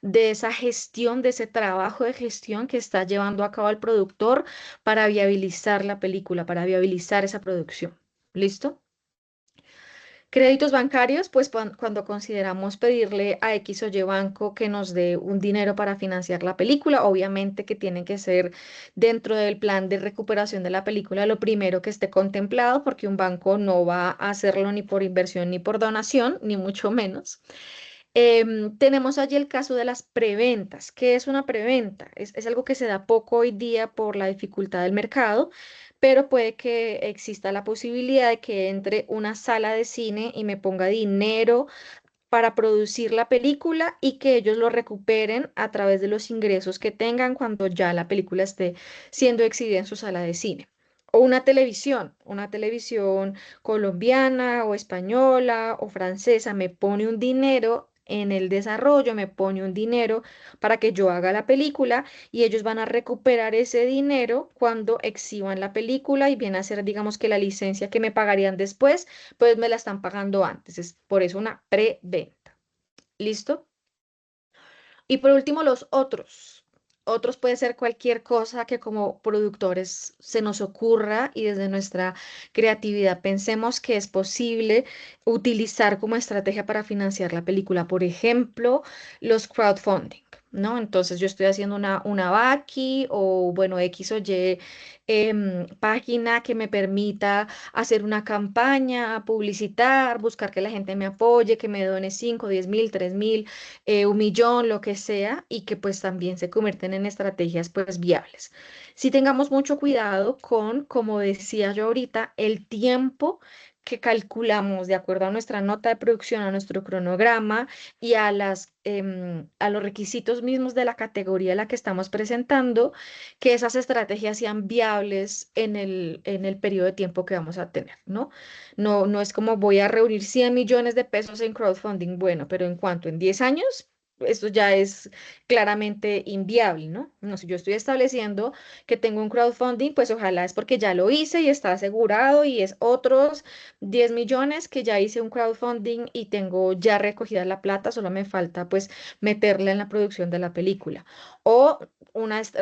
de esa gestión, de ese trabajo de gestión que está llevando a cabo el productor para viabilizar la película, para viabilizar esa producción. ¿Listo? Créditos bancarios, pues cuando consideramos pedirle a X o Y banco que nos dé un dinero para financiar la película, obviamente que tienen que ser dentro del plan de recuperación de la película lo primero que esté contemplado, porque un banco no va a hacerlo ni por inversión ni por donación, ni mucho menos. Tenemos allí el caso de las preventas. ¿Qué es una preventa? Es algo que se da poco hoy día por la dificultad del mercado, pero puede que exista la posibilidad de que entre una sala de cine y me ponga dinero para producir la película y que ellos lo recuperen a través de los ingresos que tengan cuando ya la película esté siendo exhibida en su sala de cine. O una televisión colombiana o española o francesa me pone un dinero en el desarrollo, me pone un dinero para que yo haga la película y ellos van a recuperar ese dinero cuando exhiban la película y viene a ser, digamos que la licencia que me pagarían después pues me la están pagando antes. Es por eso una preventa. ¿Listo? Y por último, los otros. Otros puede ser cualquier cosa que como productores se nos ocurra y desde nuestra creatividad pensemos que es posible utilizar como estrategia para financiar la película. Por ejemplo, los crowdfunding, ¿no? Entonces yo estoy haciendo una Vaki o bueno, X o Y página que me permita hacer una campaña, publicitar, buscar que la gente me apoye, que me done 5, 10.000, 3.000, 1.000.000, lo que sea, y que pues también se convierten en estrategias pues viables. Si tengamos mucho cuidado con, como decía yo ahorita, el tiempo que calculamos de acuerdo a nuestra nota de producción, a nuestro cronograma y a los requisitos mismos de la categoría a la que estamos presentando, que esas estrategias sean viables en el periodo de tiempo que vamos a tener, ¿no? No, no es como voy a reunir 100 millones de pesos en crowdfunding, bueno, pero ¿en cuánto? ¿En 10 años? Esto ya es claramente inviable, ¿no? No, si yo estoy estableciendo que tengo un crowdfunding, pues ojalá es porque ya lo hice y está asegurado y es otros 10 millones que ya hice un crowdfunding y tengo ya recogida la plata, solo me falta pues meterla en la producción de la película. O unas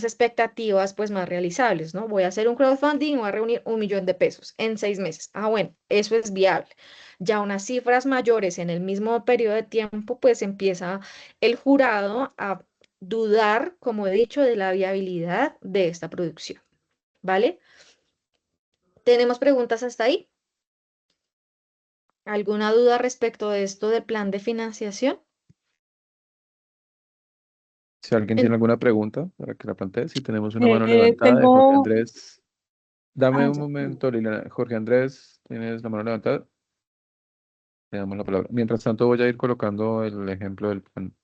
expectativas pues más realizables, ¿no? Voy a hacer un crowdfunding, voy a reunir 1.000.000 de pesos en 6 meses. Ah, bueno, eso es viable. Ya unas cifras mayores en el mismo periodo de tiempo, pues empieza el jurado a dudar, como he dicho, de la viabilidad de esta producción, ¿vale? ¿Tenemos preguntas hasta ahí? ¿Alguna duda respecto de esto del plan de financiación? Si alguien En- tiene alguna pregunta para que la plantee, si tenemos una mano levantada de Jorge Tengo, Andrés. Dame un ya. momento, Liliana. Jorge Andrés, ¿tienes la mano levantada? Le damos la palabra. Mientras tanto, voy a ir colocando el ejemplo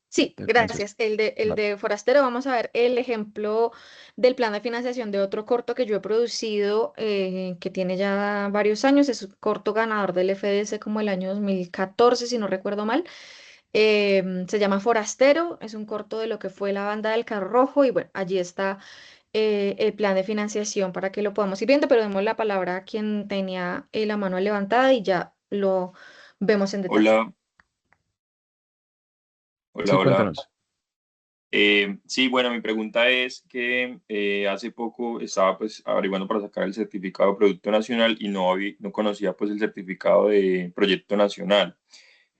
Sí, del plan social. gracias. El Vale. de Forastero, vamos a ver el ejemplo del plan de financiación de otro corto que yo he producido, que tiene ya varios años. Es un corto ganador del FDS como el año 2014, si no recuerdo mal. Se llama Forastero, es un corto de lo que fue la banda del Carro Rojo y bueno, allí está el plan de financiación para que lo podamos ir viendo, pero demos la palabra a quien tenía la mano levantada y ya lo vemos en detalle. Hola, hola, Sí, hola. cuéntanos. Sí, bueno, mi pregunta es que hace poco estaba pues averiguando para sacar el certificado de Producto Nacional y no conocía pues el certificado de Proyecto Nacional.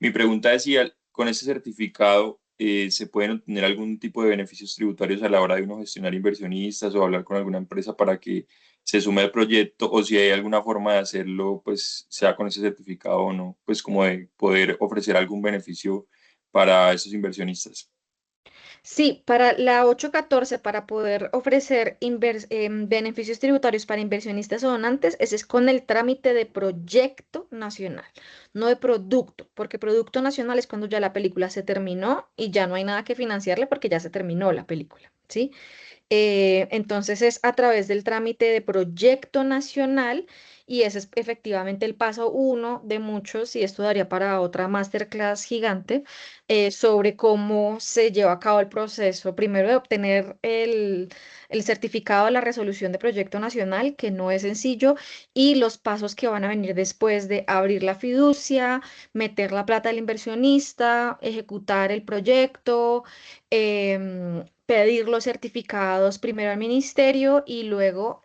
Mi pregunta es si con ese certificado se pueden obtener algún tipo de beneficios tributarios a la hora de uno gestionar inversionistas o hablar con alguna empresa para que se sume al proyecto o si hay alguna forma de hacerlo, pues sea con ese certificado o no, pues como de poder ofrecer algún beneficio para esos inversionistas. Sí, para la 814, para poder ofrecer beneficios tributarios para inversionistas o donantes, ese es con el trámite de proyecto nacional, no de producto, porque producto nacional es cuando ya la película se terminó y ya no hay nada que financiarle porque ya se terminó la película, ¿sí? Entonces es a través del trámite de proyecto nacional y ese es efectivamente el paso uno de muchos y esto daría para otra masterclass gigante sobre cómo se lleva a cabo el proceso, primero de obtener el certificado de la resolución de proyecto nacional, que no es sencillo, y los pasos que van a venir después de abrir la fiducia, meter la plata del inversionista, ejecutar el proyecto, pedir los certificados primero al ministerio y luego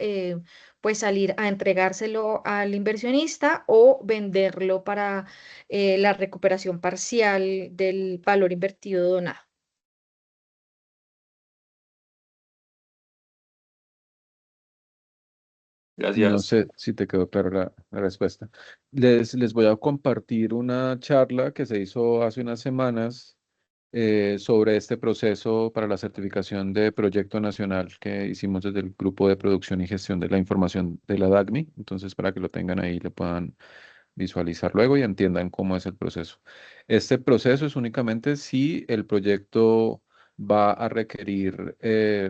pues salir a entregárselo al inversionista o venderlo para la recuperación parcial del valor invertido donado. No Gracias. sé si te quedó clara la respuesta. Les voy a compartir una charla que se hizo hace unas semanas sobre este proceso para la certificación de proyecto nacional que hicimos desde el Grupo de Producción y Gestión de la Información de la DACMI. Entonces, para que lo tengan ahí, le puedan visualizar luego y entiendan cómo es el proceso. Este proceso es únicamente si el proyecto va a requerir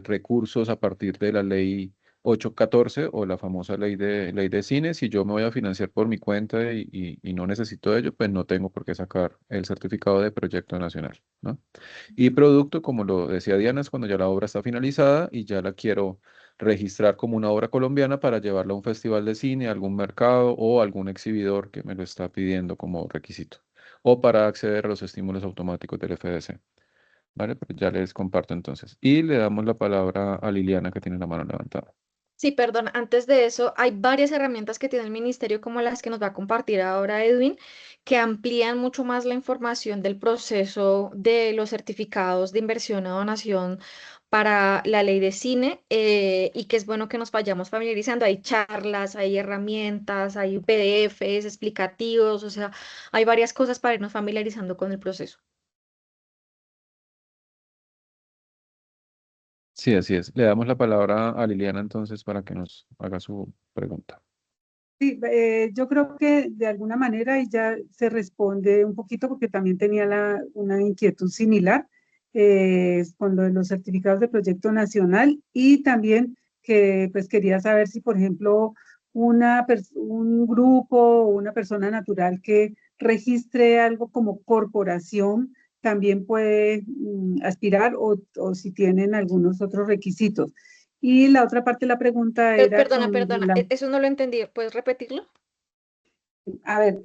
recursos a partir de la ley 814 o la famosa ley de cine. Si yo me voy a financiar por mi cuenta y no necesito ello, pues no tengo por qué sacar el certificado de proyecto nacional, ¿no? Y producto, como lo decía Diana, es cuando ya la obra está finalizada y ya la quiero registrar como una obra colombiana para llevarla a un festival de cine, a algún mercado o algún exhibidor que me lo está pidiendo como requisito. O para acceder a los estímulos automáticos del FDC. ¿Vale? Pero ya les comparto entonces. Y le damos la palabra a Liliana que tiene la mano levantada. Sí, perdón, antes de eso, hay varias herramientas que tiene el ministerio, como las que nos va a compartir ahora Edwin, que amplían mucho más la información del proceso de los certificados de inversión o donación para la ley de cine, y que es bueno que nos vayamos familiarizando. Hay charlas, hay herramientas, hay PDFs explicativos, o sea, hay varias cosas para irnos familiarizando con el proceso. Sí, así es. Le damos la palabra a Liliana entonces para que nos haga su pregunta. Sí, yo creo que de alguna manera ahí ya se responde un poquito porque también tenía una inquietud similar con lo de los certificados de proyecto nacional y también que pues quería saber si, por ejemplo, un grupo o una persona natural que registre algo como corporación también puede aspirar o si tienen algunos otros requisitos. Y la otra parte de la pregunta era Perdona, con perdona, eso no lo entendí. ¿Puedes repetirlo? a ver,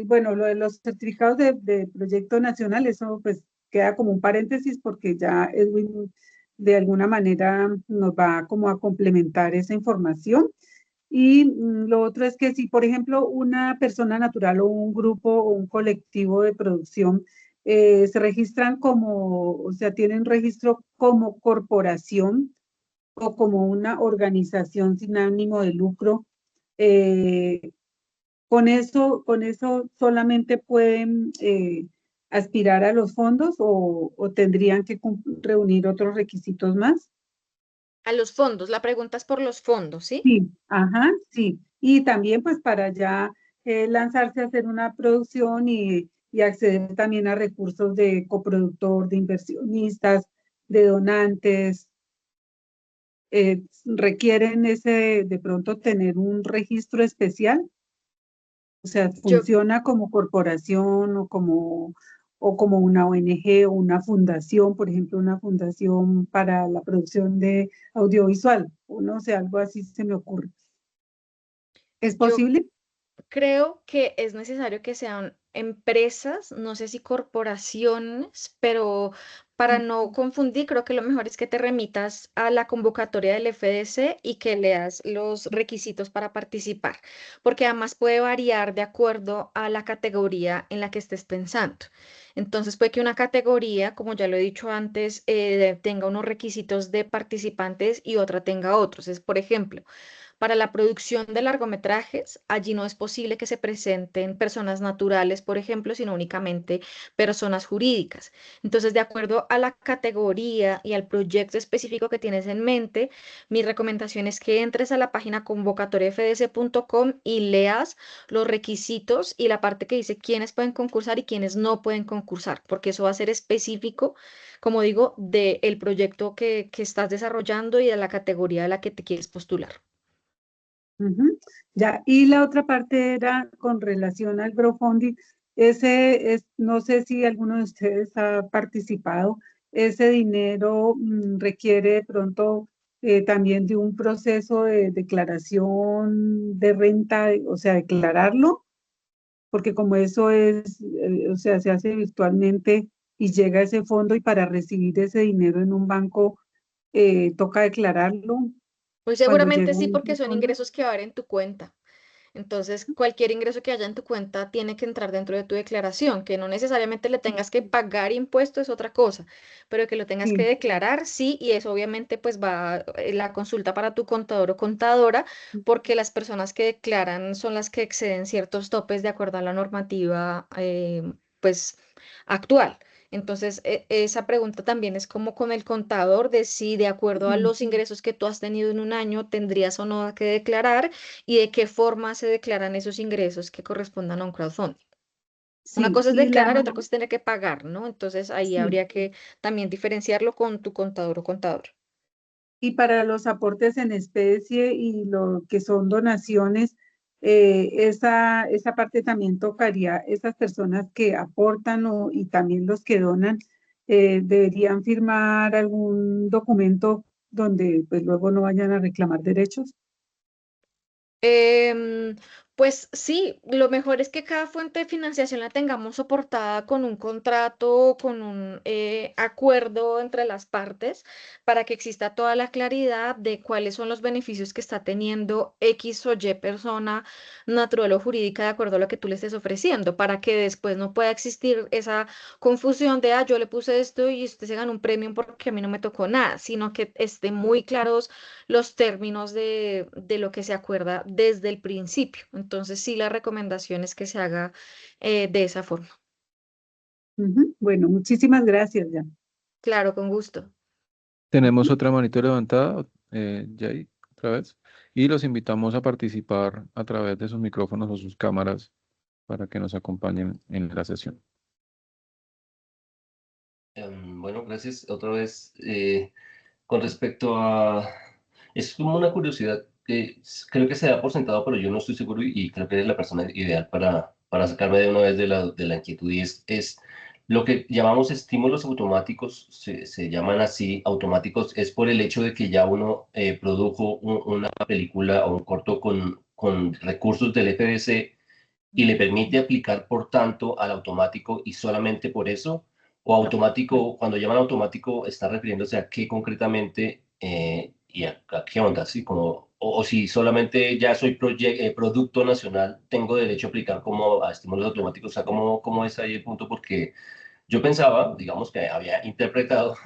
bueno, lo de los certificados de proyecto nacional, eso pues queda como un paréntesis porque ya Edwin de alguna manera nos va como a complementar esa información. Y lo otro es que si, por ejemplo, una persona natural o un grupo o un colectivo de producción se registran como, o sea, tienen registro como corporación o como una organización sin ánimo de lucro, eh, con eso solamente pueden aspirar a los fondos o tendrían que reunir otros requisitos más. A los fondos, la pregunta es por los fondos, ¿sí? Sí, ajá, sí. Y también pues para ya lanzarse a hacer una producción y acceder también a recursos de coproductor, de inversionistas, de donantes. Requieren de pronto tener un registro especial, o sea, Yo funciona como corporación o como una ONG o una fundación, por ejemplo, una fundación para la producción de audiovisual, o no sé, algo así se me ocurre. ¿Es yo posible? creo que es necesario que sean empresas, no sé si corporaciones, pero para no confundir, creo que lo mejor es que te remitas a la convocatoria del FDC y que leas los requisitos para participar, porque además puede variar de acuerdo a la categoría en la que estés pensando. Entonces puede que una categoría, como ya lo he dicho antes, tenga unos requisitos de participantes y otra tenga otros. Es, por ejemplo, para la producción de largometrajes, allí no es posible que se presenten personas naturales, por ejemplo, sino únicamente personas jurídicas. Entonces, de acuerdo a la categoría y al proyecto específico que tienes en mente, mi recomendación es que entres a la página convocatoriafds.com y leas los requisitos y la parte que dice quiénes pueden concursar y quiénes no pueden concursar, porque eso va a ser específico, como digo, del proyecto que estás desarrollando y de la categoría a la que te quieres postular. Ujú. Ya, y la otra parte era con relación al crowdfunding. Ese es, no sé si alguno de ustedes ha participado. Ese dinero requiere de pronto también de un proceso de declaración de renta, o sea, declararlo, porque como eso es, o sea, se hace virtualmente y llega ese fondo y para recibir ese dinero en un banco toca declararlo Pues cuando seguramente llega sí, porque ese son fondo. ingresos que va a haber en tu cuenta. Entonces, cualquier ingreso que haya en tu cuenta tiene que entrar dentro de tu declaración, que no necesariamente le tengas que pagar impuesto es otra cosa, pero que lo tengas que Sí. declarar, sí, y eso obviamente pues va la consulta para tu contador o contadora, porque las personas que declaran son las que exceden ciertos topes de acuerdo a la normativa pues actual. Entonces, esa pregunta también es como con el contador de si de acuerdo a Mm. los ingresos que tú has tenido en un año tendrías o no que declarar y de qué forma se declaran esos ingresos que correspondan a un crowdfunding. Una Sí, cosa es declarar, otra cosa es tener que pagar, ¿no? Entonces ahí sí. habría que también diferenciarlo con tu contador o contador. Y para los aportes en especie y lo que son donaciones, esa parte también tocaría esas personas que aportan y también los que donan, deberían firmar algún documento donde pues luego no vayan a reclamar derechos. Em, pues sí, lo mejor es que cada fuente de financiación la tengamos soportada con un contrato, con un acuerdo entre las partes, para que exista toda la claridad de cuáles son los beneficios que está teniendo X o Y persona natural o jurídica de acuerdo a lo que tú le estés ofreciendo, para que después no pueda existir esa confusión de, ah, yo le puse esto y usted se ganó un premio porque a mí no me tocó nada, sino que esté muy claros los términos de lo que se acuerda desde el principio. Entonces, sí, la recomendación es que se haga de esa forma. Ujú. Bueno, muchísimas gracias, ya. Claro, con gusto. Tenemos otra manito levantada, Jay, otra vez, y los invitamos a participar a través de sus micrófonos o sus cámaras para que nos acompañen en la sesión. Bueno, gracias otra vez. Con respecto a... Es como una curiosidad que creo que se da por sentado, pero yo no estoy seguro y creo que eres la persona ideal para sacarme de una vez de la inquietud y es lo que llamamos estímulos automáticos, se llaman así automáticos, es por el hecho de que ya uno produjo una película o un corto con recursos del FDC y le permite aplicar, por tanto, al automático y solamente por eso, o automático, cuando llaman automático, está refiriéndose a qué concretamente y a qué onda, ¿sí? Como, o si solamente ya soy producto nacional, tengo derecho a aplicar como a estímulos automáticos, o sea, ¿cómo es ahí el punto? Porque yo pensaba, digamos que había interpretado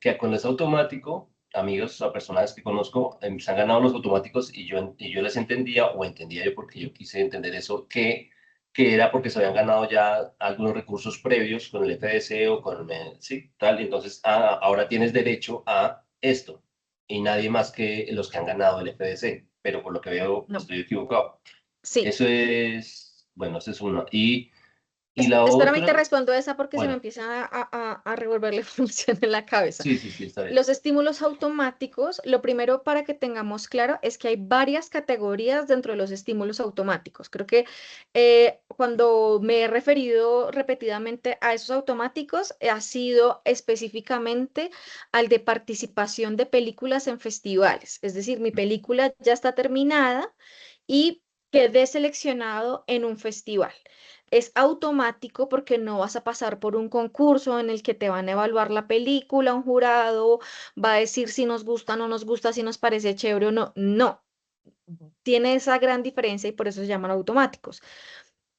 que con ese automático, amigos o personas que conozco, se han ganado los automáticos y yo les entendía o entendía yo porque yo quise entender eso, que era porque se habían ganado ya algunos recursos previos con el FDC o con sí, tal, y entonces ahora tienes derecho a esto y nadie más que los que han ganado el FDC, pero por lo que veo No. estoy equivocado. Sí. Eso es, bueno, esa es una. Y la Espérame y te otra, respondo esa porque se me bueno, empieza a revolver la información en la cabeza. sí, sí, sí, está bien. Los estímulos automáticos, lo primero para que tengamos claro es que hay varias categorías dentro de los estímulos automáticos. Creo que cuando me he referido repetidamente a esos automáticos, ha sido específicamente al de participación de películas en festivales. Es decir, mi película ya está terminada y quedé seleccionado en un festival. Es automático porque no vas a pasar por un concurso en el que te van a evaluar la película, un jurado va a decir si nos gusta o no nos gusta, si nos parece chévere o no. No, tiene esa gran diferencia y por eso se llaman automáticos.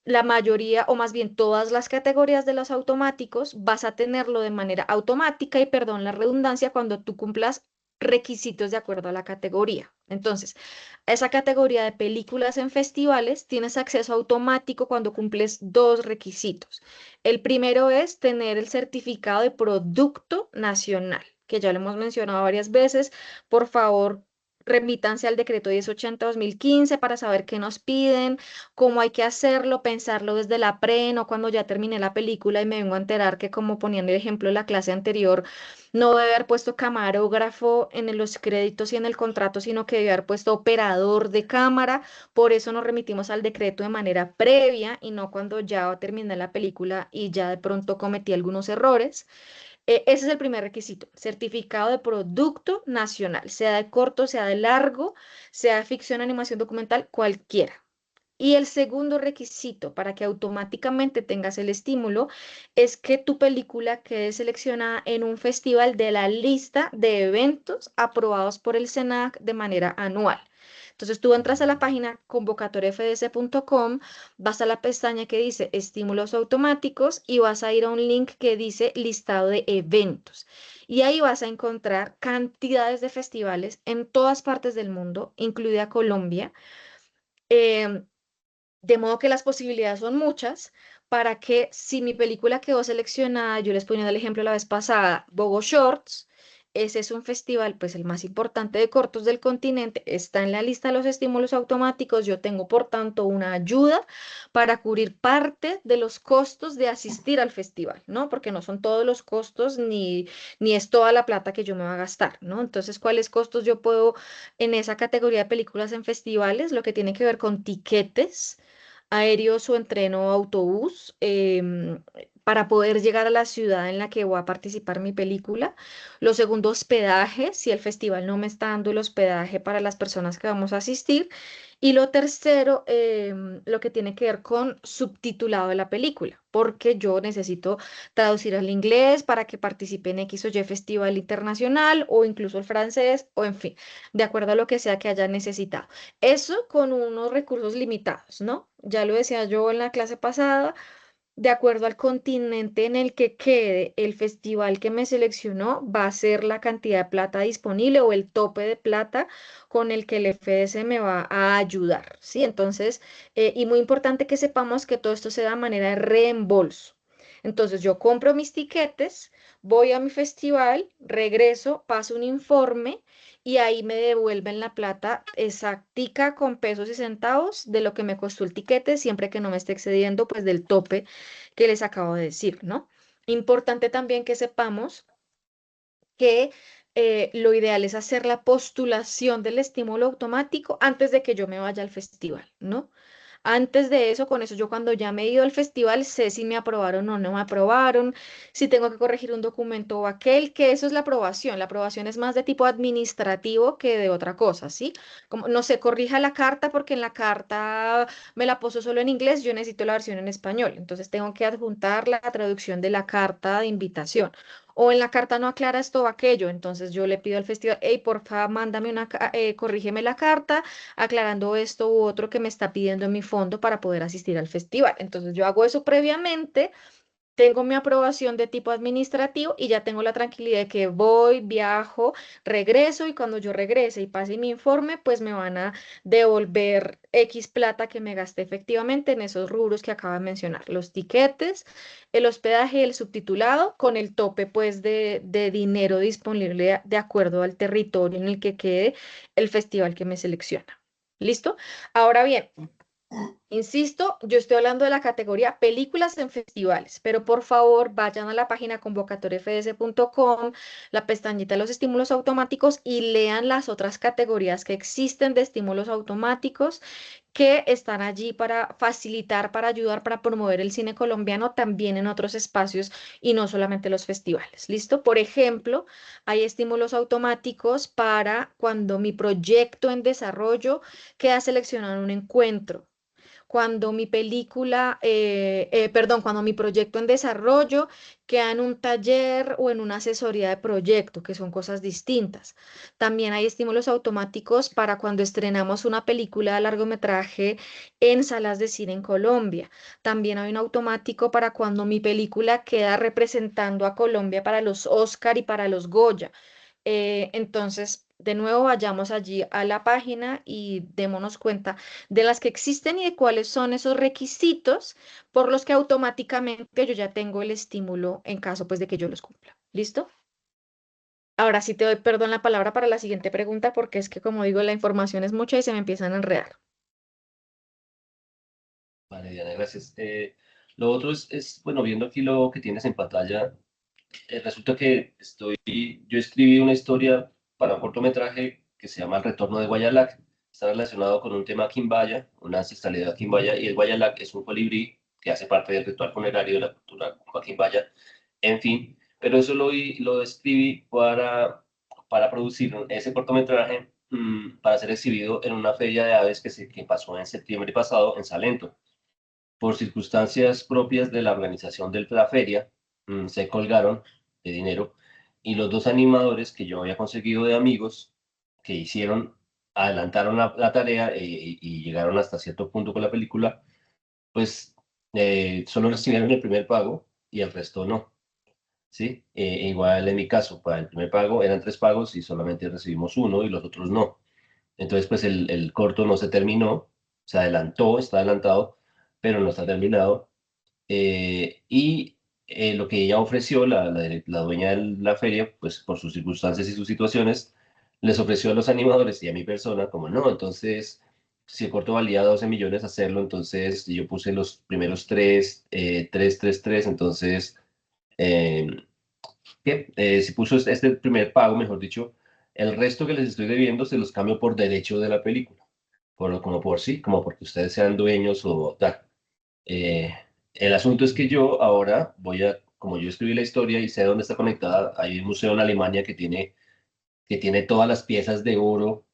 La mayoría, o más bien todas las categorías de los automáticos, vas a tenerlo de manera automática y perdón la redundancia cuando tú cumplas requisitos de acuerdo a la categoría. Entonces, a esa categoría de películas en festivales tienes acceso automático cuando cumples dos requisitos. El primero es tener el certificado de producto nacional, que ya lo hemos mencionado varias veces. Por favor, remítanse al decreto 1080-2015 para saber qué nos piden, cómo hay que hacerlo, pensarlo desde la pre, no cuando ya terminé la película y me vengo a enterar que, como ponían el ejemplo en la clase anterior, no debe haber puesto camarógrafo en los créditos y en el contrato, sino que debe haber puesto operador de cámara. Por eso nos remitimos al decreto de manera previa y no cuando ya terminé la película y ya de pronto cometí algunos errores. Ese es el primer requisito, certificado de producto nacional, sea de corto, sea de largo, sea de ficción, animación documental, cualquiera. Y el segundo requisito para que automáticamente tengas el estímulo es que tu película quede seleccionada en un festival de la lista de eventos aprobados por el SENAC de manera anual. Entonces tú entras a la página convocatoriafds.com, vas a la pestaña que dice estímulos automáticos y vas a ir a un link que dice listado de eventos. Y ahí vas a encontrar cantidades de festivales en todas partes del mundo, incluida Colombia. em, de modo que las posibilidades son muchas para que si mi película quedó seleccionada, yo les ponía el ejemplo la vez pasada, Bogo Shorts, ese es un festival, pues el más importante de cortos del continente, está en la lista de los estímulos automáticos, yo tengo por tanto una ayuda para cubrir parte de los costos de asistir al festival, ¿no? Porque no son todos los costos ni es toda la plata que yo me va a gastar, ¿no? Entonces, ¿cuáles costos yo puedo en esa categoría de películas en festivales? Lo que tiene que ver con tiquetes aéreos o entreno autobús para poder llegar a la ciudad en la que voy a participar mi película. Lo segundo, hospedaje, si el festival no me está dando el hospedaje para las personas que vamos a asistir. Y lo tercero, lo que tiene que ver con subtitulado de la película, porque yo necesito traducir al inglés para que participe en X o Y festival internacional o incluso el francés o en fin, de acuerdo a lo que sea que haya necesitado. Eso con unos recursos limitados, ¿no? Ya lo decía yo en la clase pasada, de acuerdo al continente en el que quede el festival que me seleccionó, va a ser la cantidad de plata disponible o el tope de plata con el que el FS me va a ayudar, ¿sí? Entonces, y muy importante que sepamos que todo esto se da de manera de reembolso. Entonces, yo compro mis tiquetes, voy a mi festival, regreso, paso un informe y ahí me devuelven la plata exactica con pesos y centavos de lo que me costó el tiquete, siempre que no me esté excediendo pues del tope que les acabo de decir, ¿no? Importante también que sepamos que lo ideal es hacer la postulación del estímulo automático antes de que yo me vaya al festival, ¿no? Antes de eso, con eso yo cuando ya me he ido al festival sé si me aprobaron o no me aprobaron, si tengo que corregir un documento o aquel, que eso es la aprobación. La aprobación es más de tipo administrativo que de otra cosa, ¿sí? Como, no sé, corrija la carta porque en la carta me la puso solo en inglés, yo necesito la versión en español. Entonces tengo que adjuntar la traducción de la carta de invitación. O en la carta no aclara esto o aquello, entonces yo le pido al festival, hey, porfa, mándame corrígeme la carta aclarando esto u otro que me está pidiendo en mi fondo para poder asistir al festival. Entonces yo hago eso previamente, tengo mi aprobación de tipo administrativo y ya tengo la tranquilidad de que voy, viajo, regreso y cuando yo regrese y pase mi informe, pues me van a devolver X plata que me gasté efectivamente en esos rubros que acabo de mencionar, los tiquetes, el hospedaje y el subtitulado con el tope pues de dinero disponible de acuerdo al territorio en el que quede el festival que me selecciona. ¿Listo? Ahora bien, Insisto, yo estoy hablando de la categoría películas en festivales, pero por favor vayan a la página convocatoriafds.com, la pestañita de los estímulos automáticos y lean las otras categorías que existen de estímulos automáticos que están allí para facilitar, para ayudar, para promover el cine colombiano también en otros espacios y no solamente los festivales. ¿Listo? Por ejemplo, hay estímulos automáticos para cuando mi proyecto en desarrollo queda seleccionado en un encuentro, cuando mi película, perdón, cuando mi proyecto en desarrollo queda en un taller o en una asesoría de proyecto, que son cosas distintas. También hay estímulos automáticos para cuando estrenamos una película de largometraje en salas de cine en Colombia. También hay un automático para cuando mi película queda representando a Colombia para los Oscar y para los Goya. Entonces, de nuevo, vayamos allí a la página y démonos cuenta de las que existen y de cuáles son esos requisitos por los que automáticamente yo ya tengo el estímulo en caso pues de que yo los cumpla. ¿Listo? Ahora sí te doy, perdón, la palabra para la siguiente pregunta porque es que como digo, la información es mucha y se me empiezan a enredar. Vale, Diana, gracias. Lo otro bueno, viendo aquí lo que tienes en pantalla, resulta que yo escribí una historia para un cortometraje que se llama El retorno de Guayalac. Está relacionado con un tema quimbaya, una ancestralidad quimbaya, y el Guayalac es un colibrí que hace parte del ritual funerario de la cultura quimbaya. En fin, pero eso lo escribí para producir ese cortometraje, para ser exhibido en una feria de aves que pasó en septiembre pasado en Salento. Por circunstancias propias de la organización de la feria, se colgaron de dinero y los dos animadores que yo había conseguido de amigos que adelantaron la tarea y llegaron hasta cierto punto con la película, pues solo recibieron el primer pago y el resto no. ¿Sí? Igual en mi caso, para el primer pago eran 3 pagos y solamente recibimos uno y los otros no. Entonces, pues el corto no se terminó, se adelantó, está adelantado, pero no está terminado. Lo que ella ofreció, la dueña de la feria, pues por sus circunstancias y sus situaciones, les ofreció a los animadores y a mi persona, como no, entonces, si el corto valía 12 millones hacerlo, entonces yo puse los primeros tres, entonces, eh, si puso este primer pago, mejor dicho, el resto que les estoy debiendo se los cambio por derecho de la película, como por sí, como porque ustedes sean dueños o tal. Eh, el asunto es que yo ahora como yo escribí la historia y sé dónde está conectada, hay un museo en Alemania que tiene todas las piezas de oro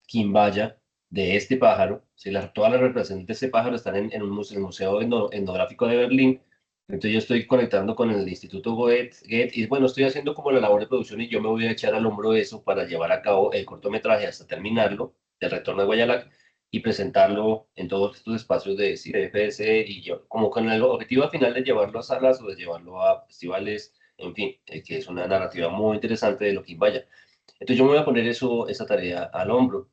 quimbaya de este pájaro. ¿Sí? Todas las representaciones de este pájaro están en el Museo Etnográfico de Berlín. Entonces yo estoy conectando con el Instituto Goethe y bueno, estoy haciendo como la labor de producción y yo me voy a echar al hombro de eso para llevar a cabo el cortometraje hasta terminarlo, El retorno de Guayalac, y presentarlo en todos estos espacios de CFS y yo, como con el objetivo al final de llevarlo a salas o de llevarlo a festivales, en fin, que es una narrativa muy interesante de lo que vaya. Entonces yo me voy a poner esa tarea al hombro.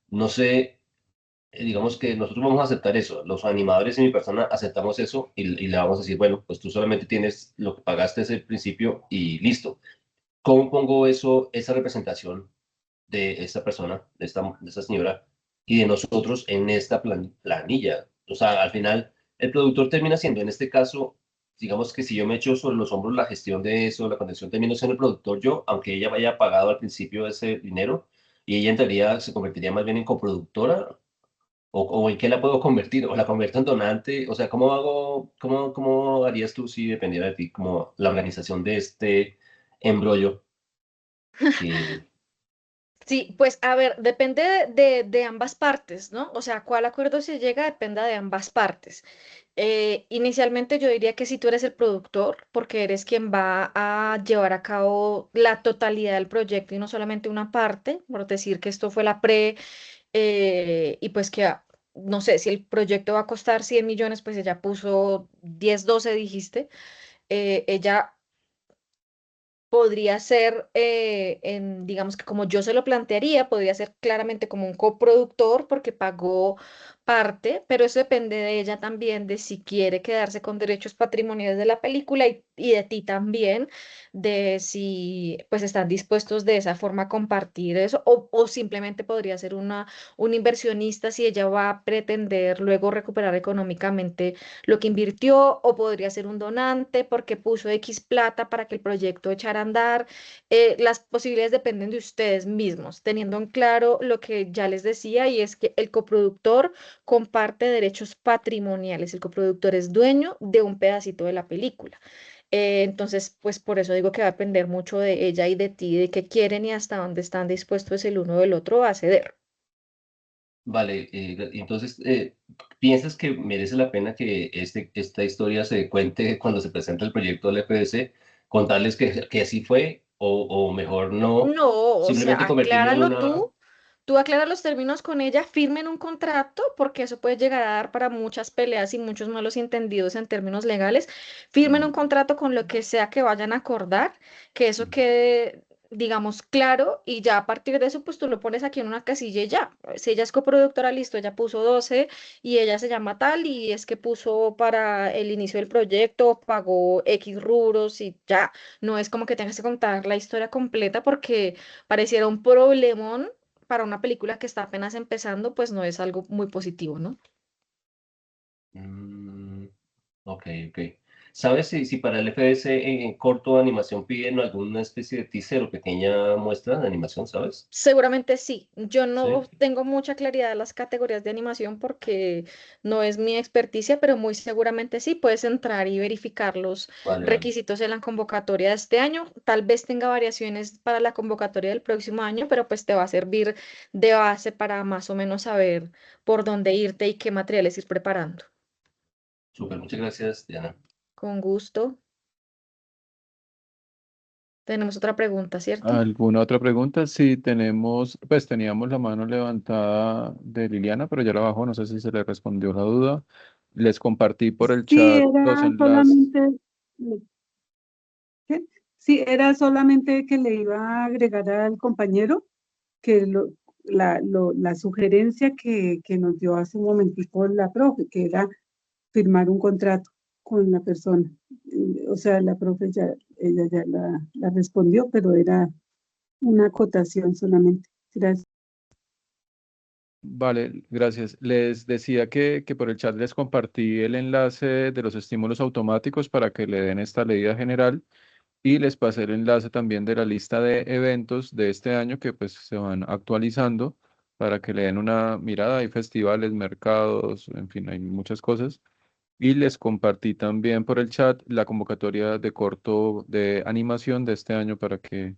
No sé, digamos que nosotros vamos a aceptar eso, los animadores y mi persona aceptamos eso y le vamos a decir, bueno, pues tú solamente tienes lo que pagaste desde el principio y listo. ¿Cómo pongo esa representación de esta persona, de esta señora y de nosotros en esta planilla? O sea, al final el productor termina siendo, en este caso, digamos que si yo me echo sobre los hombros la gestión de eso, la condición termino siendo el productor yo, aunque ella haya pagado al principio ese dinero, y ella en teoría se convertiría más bien en coproductora, o en qué la puedo convertir, o la convierto en donante, o sea, cómo harías tú si dependiera de ti, como la organización de este embrollo que... Sí, pues a ver, depende de ambas partes, ¿no? O sea, cuál acuerdo se llega depende de ambas partes. Inicialmente yo diría que si tú eres el productor, porque eres quien va a llevar a cabo la totalidad del proyecto y no solamente una parte, por decir que esto fue la pre, y pues que, no sé, si el proyecto va a costar 100 millones, pues ella puso 10, 12, dijiste, ella podría ser, digamos que como yo se lo plantearía, podría ser claramente como un coproductor porque pagó parte, pero eso depende de ella también, de si quiere quedarse con derechos patrimoniales de la película y de ti también, de si pues están dispuestos de esa forma a compartir eso o simplemente podría ser un inversionista si ella va a pretender luego recuperar económicamente lo que invirtió o podría ser un donante porque puso X plata para que el proyecto echara a andar. Las posibilidades dependen de ustedes mismos, teniendo en claro lo que ya les decía y es que el coproductor comparte derechos patrimoniales. El coproductor es dueño de un pedacito de la película. Entonces, pues por eso digo que va a depender mucho de ella y de ti, de qué quieren y hasta dónde están dispuestos el uno del otro a ceder. Vale, entonces, ¿piensas que merece la pena que esta historia se cuente cuando se presenta el proyecto del FDC? ¿Contarles que así fue? O mejor no, No, o sea, simplemente convertirlo en acláralo una... tú aclara los términos con ella, firmen un contrato, porque eso puede llegar a dar para muchas peleas y muchos malos entendidos en términos legales. Firmen un Mm, contrato con lo que sea que vayan a acordar, que eso mm, quede, digamos, claro, y ya a partir de eso, pues tú lo pones aquí en una casilla y ya. Si ella es coproductora, listo, ella puso 12 y ella se llama tal, y es que puso para el inicio del proyecto, pagó X rubros y ya. No es como que tengas que contar la historia completa porque pareciera un problemón para una película que está apenas empezando, pues no es algo muy positivo, ¿no? mm, ok, ok. ¿Sabes si para el FDC en corto de animación piden alguna especie de teaser o pequeña muestra de animación, sabes? Seguramente sí. Yo Sí, no tengo mucha claridad de las categorías de animación porque no es mi experticia, pero muy seguramente sí. Puedes entrar y verificar los vale, vale. requisitos en la convocatoria de este año. Tal vez tenga variaciones para la convocatoria del próximo año, pero pues te va a servir de base para más o menos saber por dónde irte y qué materiales ir preparando. Súper, muchas gracias, Diana. Con gusto. Tenemos otra pregunta, ¿cierto? ¿Alguna otra pregunta? Sí, tenemos, pues teníamos la mano levantada de Liliana, pero ya la bajó, no sé si se le respondió la duda. Les compartí por el Sí, chat los era enlaces. solamente, ¿qué? Sí, era solamente que le iba a agregar al compañero que la sugerencia que nos dio hace un momentico la profe, que era firmar un contrato con la persona. O sea, la profe ella ya la respondió, pero era una acotación solamente. Gracias. Vale, gracias. Les decía que por el chat les compartí el enlace de los estímulos automáticos para que le den esta leída general y les pasé el enlace también de la lista de eventos de este año que pues se van actualizando para que le den una mirada. Hay festivales, mercados, en fin, hay muchas cosas. Y les compartí también por el chat la convocatoria de corto de animación de este año para que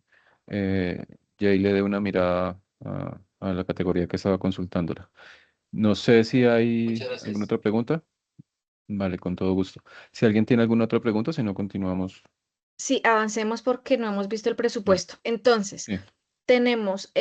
eh, Jay le dé una mirada a la categoría que estaba consultándola. No sé si hay Muchas alguna gracias. otra pregunta. Vale, con todo gusto. Si alguien tiene alguna otra pregunta, si no, continuamos. Sí, avancemos porque no hemos visto el Mm, presupuesto. Entonces, sí. tenemos,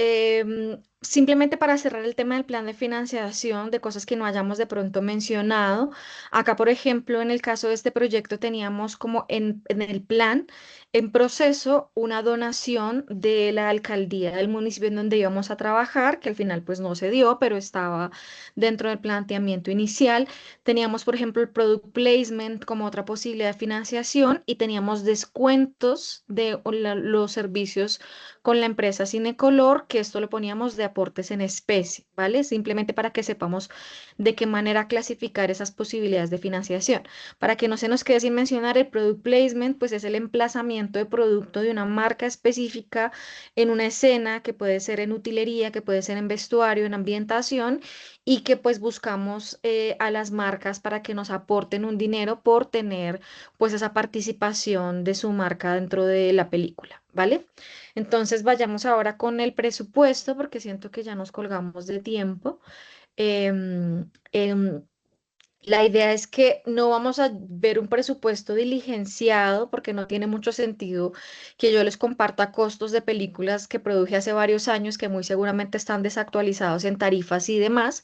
simplemente para cerrar el tema del plan de financiación, de cosas que no hayamos de pronto mencionado. Acá, por ejemplo, en el caso de este proyecto, teníamos como en el plan, en proceso, una donación de la alcaldía del municipio en donde íbamos a trabajar, que al final pues no se dio, pero estaba dentro del planteamiento inicial. Teníamos, por ejemplo, el product placement como otra posibilidad de financiación y teníamos descuentos de los servicios con la empresa Cinecolor, que esto lo poníamos de aportes en especie, ¿vale? Simplemente para que sepamos de qué manera clasificar esas posibilidades de financiación. Para que no se nos quede sin mencionar, el product placement, pues es el emplazamiento de producto de una marca específica en una escena, que puede ser en utilería, que puede ser en vestuario, en ambientación, y que pues buscamos a las marcas para que nos aporten un dinero por tener pues esa participación de su marca dentro de la película, ¿vale? Entonces vayamos ahora con el presupuesto porque siento que ya nos colgamos de tiempo. Em, em, la idea es que no vamos a ver un presupuesto diligenciado porque no tiene mucho sentido que yo les comparta costos de películas que produje hace varios años que muy seguramente están desactualizados en tarifas y demás,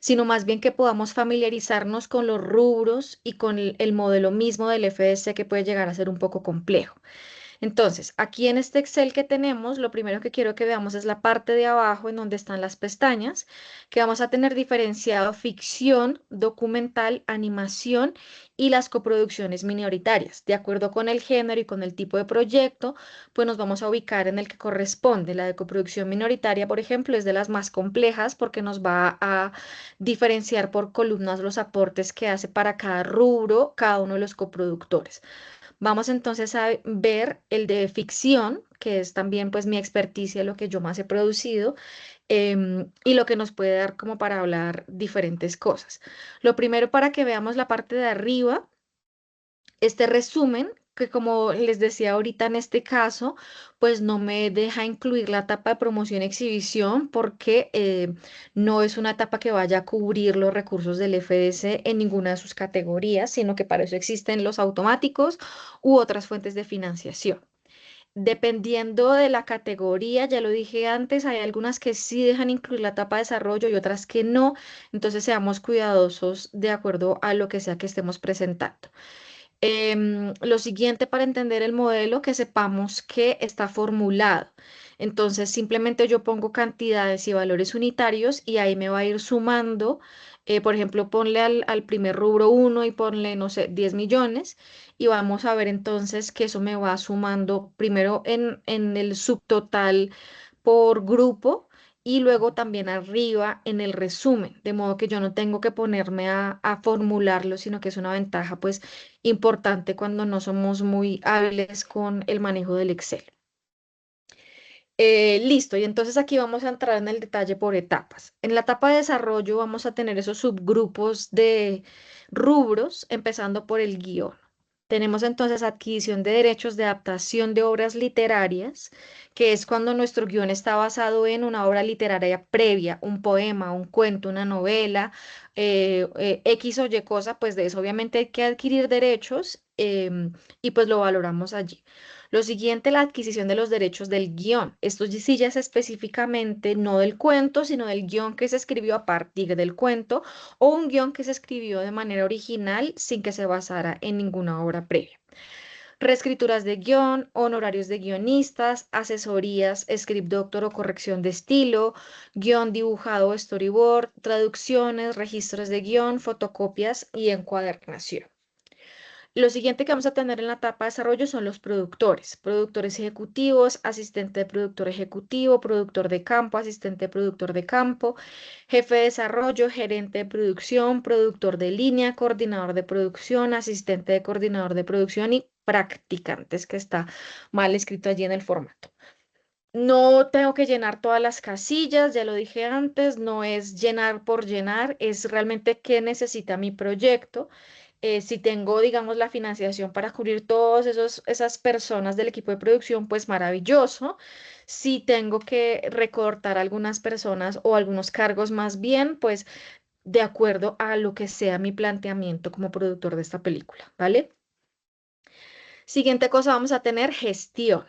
sino más bien que podamos familiarizarnos con los rubros y con el modelo mismo del FDC que puede llegar a ser un poco complejo. Entonces, aquí en este Excel que tenemos, lo primero que quiero que veamos es la parte de abajo en donde están las pestañas, que vamos a tener diferenciado ficción, documental, animación y las coproducciones minoritarias. De acuerdo con el género y con el tipo de proyecto, pues nos vamos a ubicar en el que corresponde. La de coproducción minoritaria, por ejemplo, es de las más complejas porque nos va a diferenciar por columnas los aportes que hace para cada rubro cada uno de los coproductores. Vamos entonces a ver el de ficción, que es también pues mi experticia, lo que yo más he producido, y lo que nos puede dar como para hablar diferentes cosas. Lo primero, para que veamos la parte de arriba, este resumen, que como les decía ahorita en este caso, pues no me deja incluir la etapa de promoción y exhibición porque no es una etapa que vaya a cubrir los recursos del FDC en ninguna de sus categorías, sino que para eso existen los automáticos u otras fuentes de financiación. Dependiendo de la categoría, ya lo dije antes, hay algunas que sí dejan incluir la etapa de desarrollo y otras que no, entonces seamos cuidadosos de acuerdo a lo que sea que estemos presentando. Lo siguiente para entender el modelo, que sepamos que está formulado. Entonces, simplemente yo pongo cantidades y valores unitarios y ahí me va a ir sumando. Por ejemplo, ponle al primer rubro 1 y ponle, no sé, 10 millones. Y vamos a ver entonces que eso me va sumando primero en el subtotal por grupo y luego también arriba en el resumen, de modo que yo no tengo que ponerme a formularlo, sino que es una ventaja pues importante cuando no somos muy hábiles con el manejo del Excel. Listo, y entonces aquí vamos a entrar en el detalle por etapas. En la etapa de desarrollo vamos a tener esos subgrupos de rubros, empezando por el guión. Tenemos entonces adquisición de derechos de adaptación de obras literarias, que es cuando nuestro guión está basado en una obra literaria previa, un poema, un cuento, una novela, X o Y cosa, pues de eso obviamente hay que adquirir derechos y pues lo valoramos allí. Lo siguiente, la adquisición de los derechos del guión. Esto sí ya es específicamente no del cuento, sino del guión que se escribió a partir del cuento o un guión que se escribió de manera original sin que se basara en ninguna obra previa. Reescrituras de guión, honorarios de guionistas, asesorías, script doctor o corrección de estilo, guión dibujado o storyboard, traducciones, registros de guión, fotocopias y encuadernación. Lo siguiente que vamos a tener en la etapa de desarrollo son los productores, productores ejecutivos, asistente de productor ejecutivo, productor de campo, asistente de productor de campo, jefe de desarrollo, gerente de producción, productor de línea, coordinador de producción, asistente de coordinador de producción y practicantes, que está mal escrito allí en el formato. No tengo que llenar todas las casillas, ya lo dije antes, no es llenar por llenar, es realmente qué necesita mi proyecto. Si tengo, digamos, la financiación para cubrir todas esas personas del equipo de producción, pues maravilloso. Si tengo que recortar algunas personas o algunos cargos más bien, pues de acuerdo a lo que sea mi planteamiento como productor de esta película, ¿vale? Siguiente cosa, vamos a tener gestión.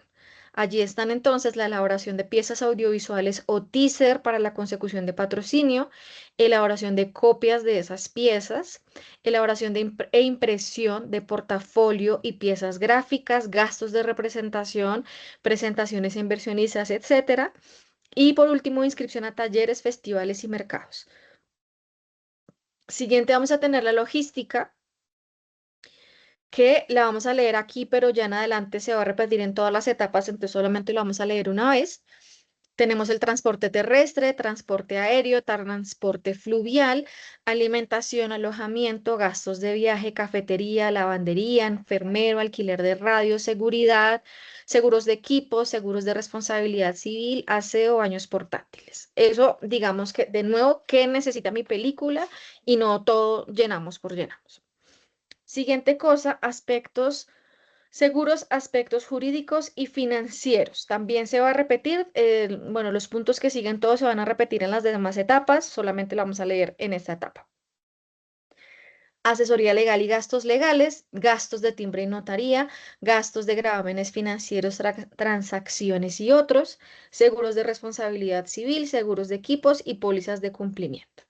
Allí están entonces la elaboración de piezas audiovisuales o teaser para la consecución de patrocinio, elaboración de copias de esas piezas, elaboración e impresión de portafolio y piezas gráficas, gastos de representación, presentaciones a inversionistas, etcétera. Y por último, inscripción a talleres, festivales y mercados. Siguiente, vamos a tener la logística, que la vamos a leer aquí, pero ya en adelante se va a repetir en todas las etapas, entonces solamente lo vamos a leer una vez. Tenemos el transporte terrestre, transporte aéreo, transporte fluvial, alimentación, alojamiento, gastos de viaje, cafetería, lavandería, enfermero, alquiler de radio, seguridad, seguros de equipo, seguros de responsabilidad civil, aseo, baños portátiles. Eso, digamos que, de nuevo, ¿qué necesita mi película? Y no todo llenamos por llenamos. Siguiente cosa, aspectos seguros, aspectos jurídicos y financieros. También se va a repetir, bueno, los puntos que siguen todos se van a repetir en las demás etapas, solamente lo vamos a leer en esta etapa. Asesoría legal y gastos legales, gastos de timbre y notaría, gastos de gravámenes financieros, transacciones y otros, seguros de responsabilidad civil, seguros de equipos y pólizas de cumplimiento.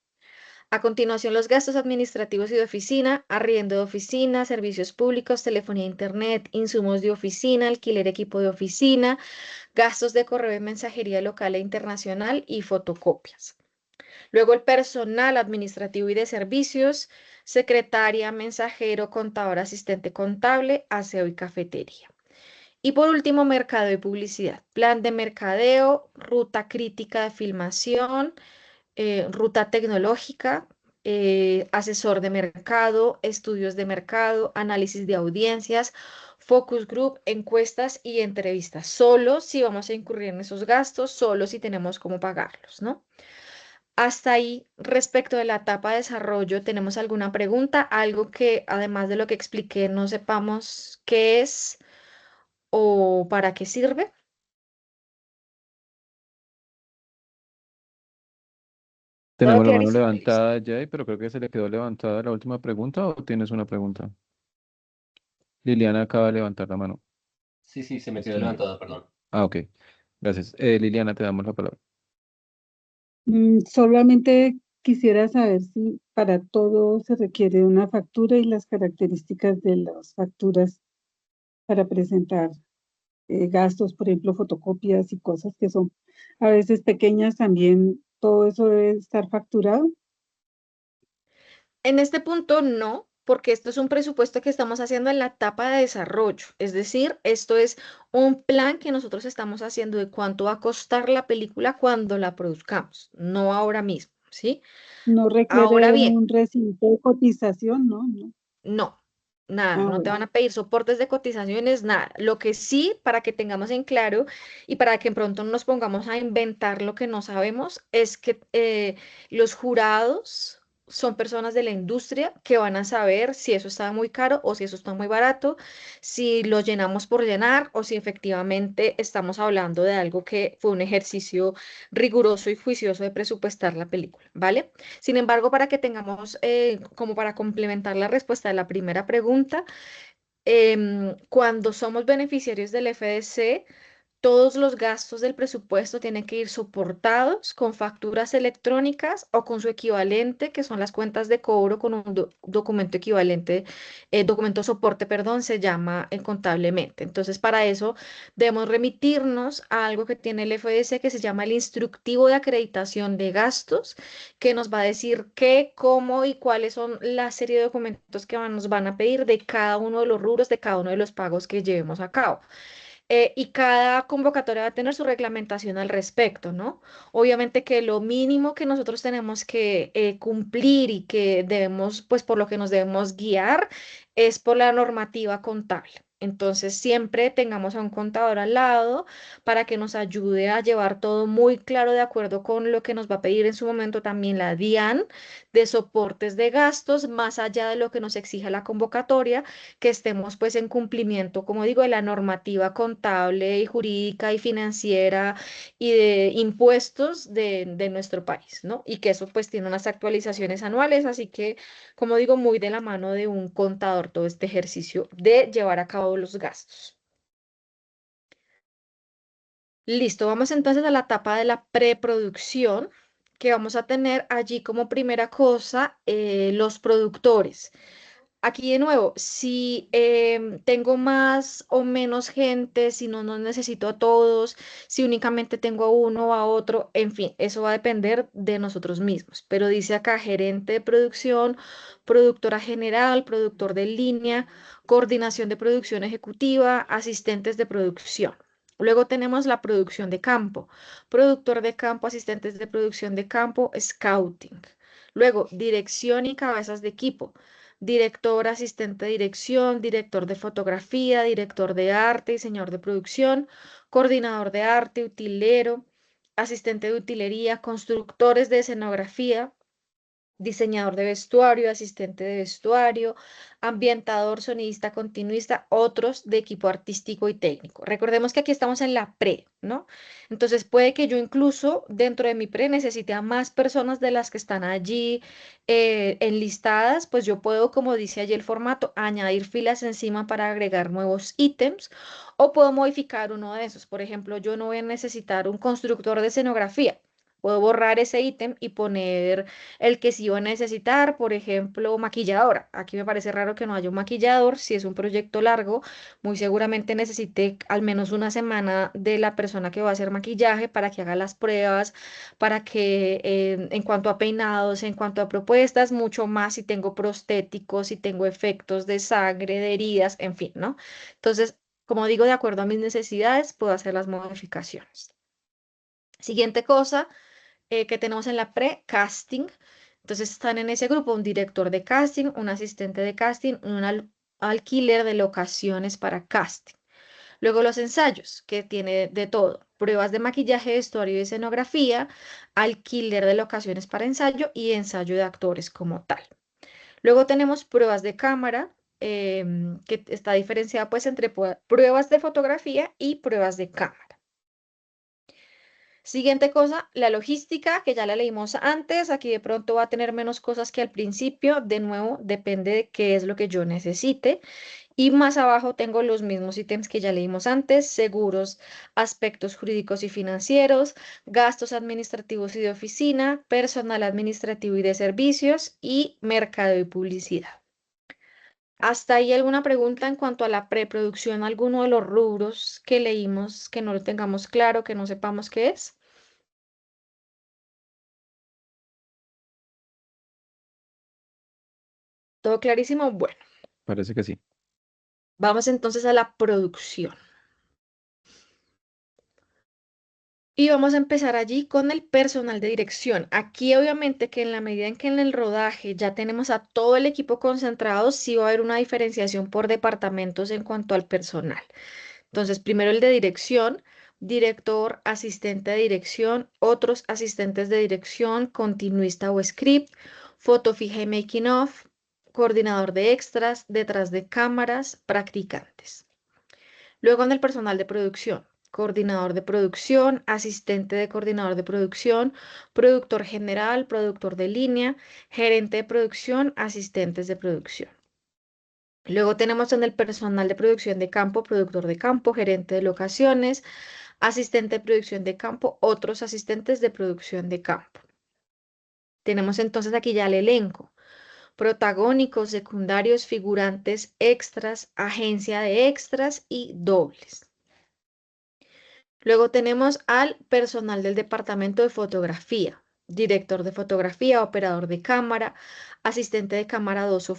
A continuación, los gastos administrativos y de oficina, arriendo de oficina, servicios públicos, telefonía, internet, insumos de oficina, alquiler equipo de oficina, gastos de correo y mensajería local e internacional y fotocopias. Luego el personal administrativo y de servicios, secretaria, mensajero, contador, asistente contable, aseo y cafetería. Y por último, mercadeo y publicidad. Plan de mercadeo, ruta crítica de filmación, ruta tecnológica, asesor de mercado, estudios de mercado, análisis de audiencias, focus group, encuestas y entrevistas. Solo si vamos a incurrir en esos gastos, solo si tenemos cómo pagarlos, ¿no? Hasta ahí, respecto de la etapa de desarrollo, ¿tenemos alguna pregunta? Algo que, además de lo que expliqué, no sepamos qué es o para qué sirve. ¿Puedo Tenemos la quedar mano listo? levantada, Jay, pero creo que se le quedó levantada la última pregunta o tienes una pregunta. Liliana acaba de levantar la mano. Sí, sí, se me quedó Sí. levantada, perdón. Ah, ok. Gracias. Liliana, te damos la palabra. Solamente quisiera saber si para todo se requiere una factura y las características de las facturas para presentar gastos, por ejemplo, fotocopias y cosas que son a veces pequeñas también, todo eso debe estar facturado. En este punto no, porque esto es un presupuesto que estamos haciendo en la etapa de desarrollo. Es decir, esto es un plan que nosotros estamos haciendo de cuánto va a costar la película cuando la produzcamos, no ahora mismo, ¿sí? No Ahora requiere bien, un recinto de cotización, ¿no? No. no, nada, Ah, no te bueno. van a pedir soportes de cotizaciones, nada. Lo que sí, para que tengamos en claro y para que pronto no nos pongamos a inventar lo que no sabemos, es que los jurados son personas de la industria que van a saber si eso está muy caro o si eso está muy barato, si lo llenamos por llenar o si efectivamente estamos hablando de algo que fue un ejercicio riguroso y juicioso de presupuestar la película, ¿vale? Sin embargo, para que tengamos, como para complementar la respuesta de la primera pregunta, cuando somos beneficiarios del FDC, todos los gastos del presupuesto tienen que ir soportados con facturas electrónicas o con su equivalente, que son las cuentas de cobro con un documento equivalente, documento soporte, perdón, se llama contablemente. Entonces, para eso debemos remitirnos a algo que tiene el FDC que se llama el instructivo de acreditación de gastos, que nos va a decir qué, cómo y cuáles son la serie de documentos que nos van a pedir de cada uno de los rubros, de cada uno de los pagos que llevemos a cabo. Y cada convocatoria va a tener su reglamentación al respecto, ¿no? Obviamente que lo mínimo que nosotros tenemos que cumplir y que debemos, pues por lo que nos debemos guiar, es por la normativa contable. Entonces, siempre tengamos a un contador al lado para que nos ayude a llevar todo muy claro de acuerdo con lo que nos va a pedir en su momento también la DIAN de soportes de gastos, más allá de lo que nos exija la convocatoria, que estemos pues en cumplimiento, como digo, de la normativa contable y jurídica y financiera y de impuestos de nuestro país, ¿no? Y que eso pues tiene unas actualizaciones anuales, así que, como digo, muy de la mano de un contador todo este ejercicio de llevar a cabo los gastos. Listo, vamos entonces a la etapa de la preproducción, que vamos a tener allí como primera cosa los productores. Aquí de nuevo, si tengo más o menos gente, si no, no necesito a todos, si únicamente tengo a uno o a otro, en fin, eso va a depender de nosotros mismos. Pero dice acá gerente de producción, productora general, productor de línea, coordinación de producción ejecutiva, asistentes de producción. Luego tenemos la producción de campo, productor de campo, asistentes de producción de campo, scouting. Luego, dirección y cabezas de equipo, director, asistente de dirección, director de fotografía, director de arte, diseñador de producción, coordinador de arte, utilero, asistente de utilería, constructores de escenografía, diseñador de vestuario, asistente de vestuario, ambientador, sonidista, continuista, otros de equipo artístico y técnico. Recordemos que aquí estamos en la pre, ¿no? Entonces puede que yo incluso dentro de mi pre necesite a más personas de las que están allí enlistadas, pues yo puedo, como dice allí el formato, añadir filas encima para agregar nuevos ítems o puedo modificar uno de esos. Por ejemplo, yo no voy a necesitar un constructor de escenografía. Puedo borrar ese ítem y poner el que sí iba a necesitar, por ejemplo, maquilladora. Aquí me parece raro que no haya un maquillador. Si es un proyecto largo, muy seguramente necesite al menos una semana de la persona que va a hacer maquillaje para que haga las pruebas, para que en cuanto a peinados, en cuanto a propuestas, mucho más si tengo prostéticos, si tengo efectos de sangre, de heridas, en fin, ¿no? Entonces, como digo, de acuerdo a mis necesidades, puedo hacer las modificaciones. Siguiente cosa que tenemos en la pre-casting. Entonces están en ese grupo un director de casting, un asistente de casting, un alquiler de locaciones para casting. Luego los ensayos, que tiene de todo. Pruebas de maquillaje, vestuario y escenografía, alquiler de locaciones para ensayo y ensayo de actores como tal. Luego tenemos pruebas de cámara, que está diferenciada pues entre pruebas de fotografía y pruebas de cámara. Siguiente cosa, la logística, que ya la leímos antes. Aquí de pronto va a tener menos cosas que al principio. De nuevo, depende de qué es lo que yo necesite. Y más abajo tengo los mismos ítems que ya leímos antes: seguros, aspectos jurídicos y financieros, gastos administrativos y de oficina, personal administrativo y de servicios y mercado y publicidad. ¿Hasta ahí alguna pregunta en cuanto a la preproducción, alguno de los rubros que leímos que no lo tengamos claro, que no sepamos qué es? ¿Todo clarísimo? Bueno, Parece que sí. vamos entonces a la producción. Y vamos a empezar allí con el personal de dirección. Aquí obviamente que en la medida en que en el rodaje ya tenemos a todo el equipo concentrado, sí va a haber una diferenciación por departamentos en cuanto al personal. Entonces, primero el de dirección, director, asistente de dirección, otros asistentes de dirección, continuista o script, foto fija y making of, coordinador de extras, detrás de cámaras, practicantes. Luego en el personal de producción, coordinador de producción, asistente de coordinador de producción, productor general, productor de línea, gerente de producción, asistentes de producción. Luego tenemos en el personal de producción de campo, productor de campo, gerente de locaciones, asistente de producción de campo, otros asistentes de producción de campo. Tenemos entonces aquí ya el elenco: protagónicos, secundarios, figurantes, extras, agencia de extras y dobles. Luego tenemos al personal del departamento de fotografía: director de fotografía, operador de cámara, asistente de cámara 2 o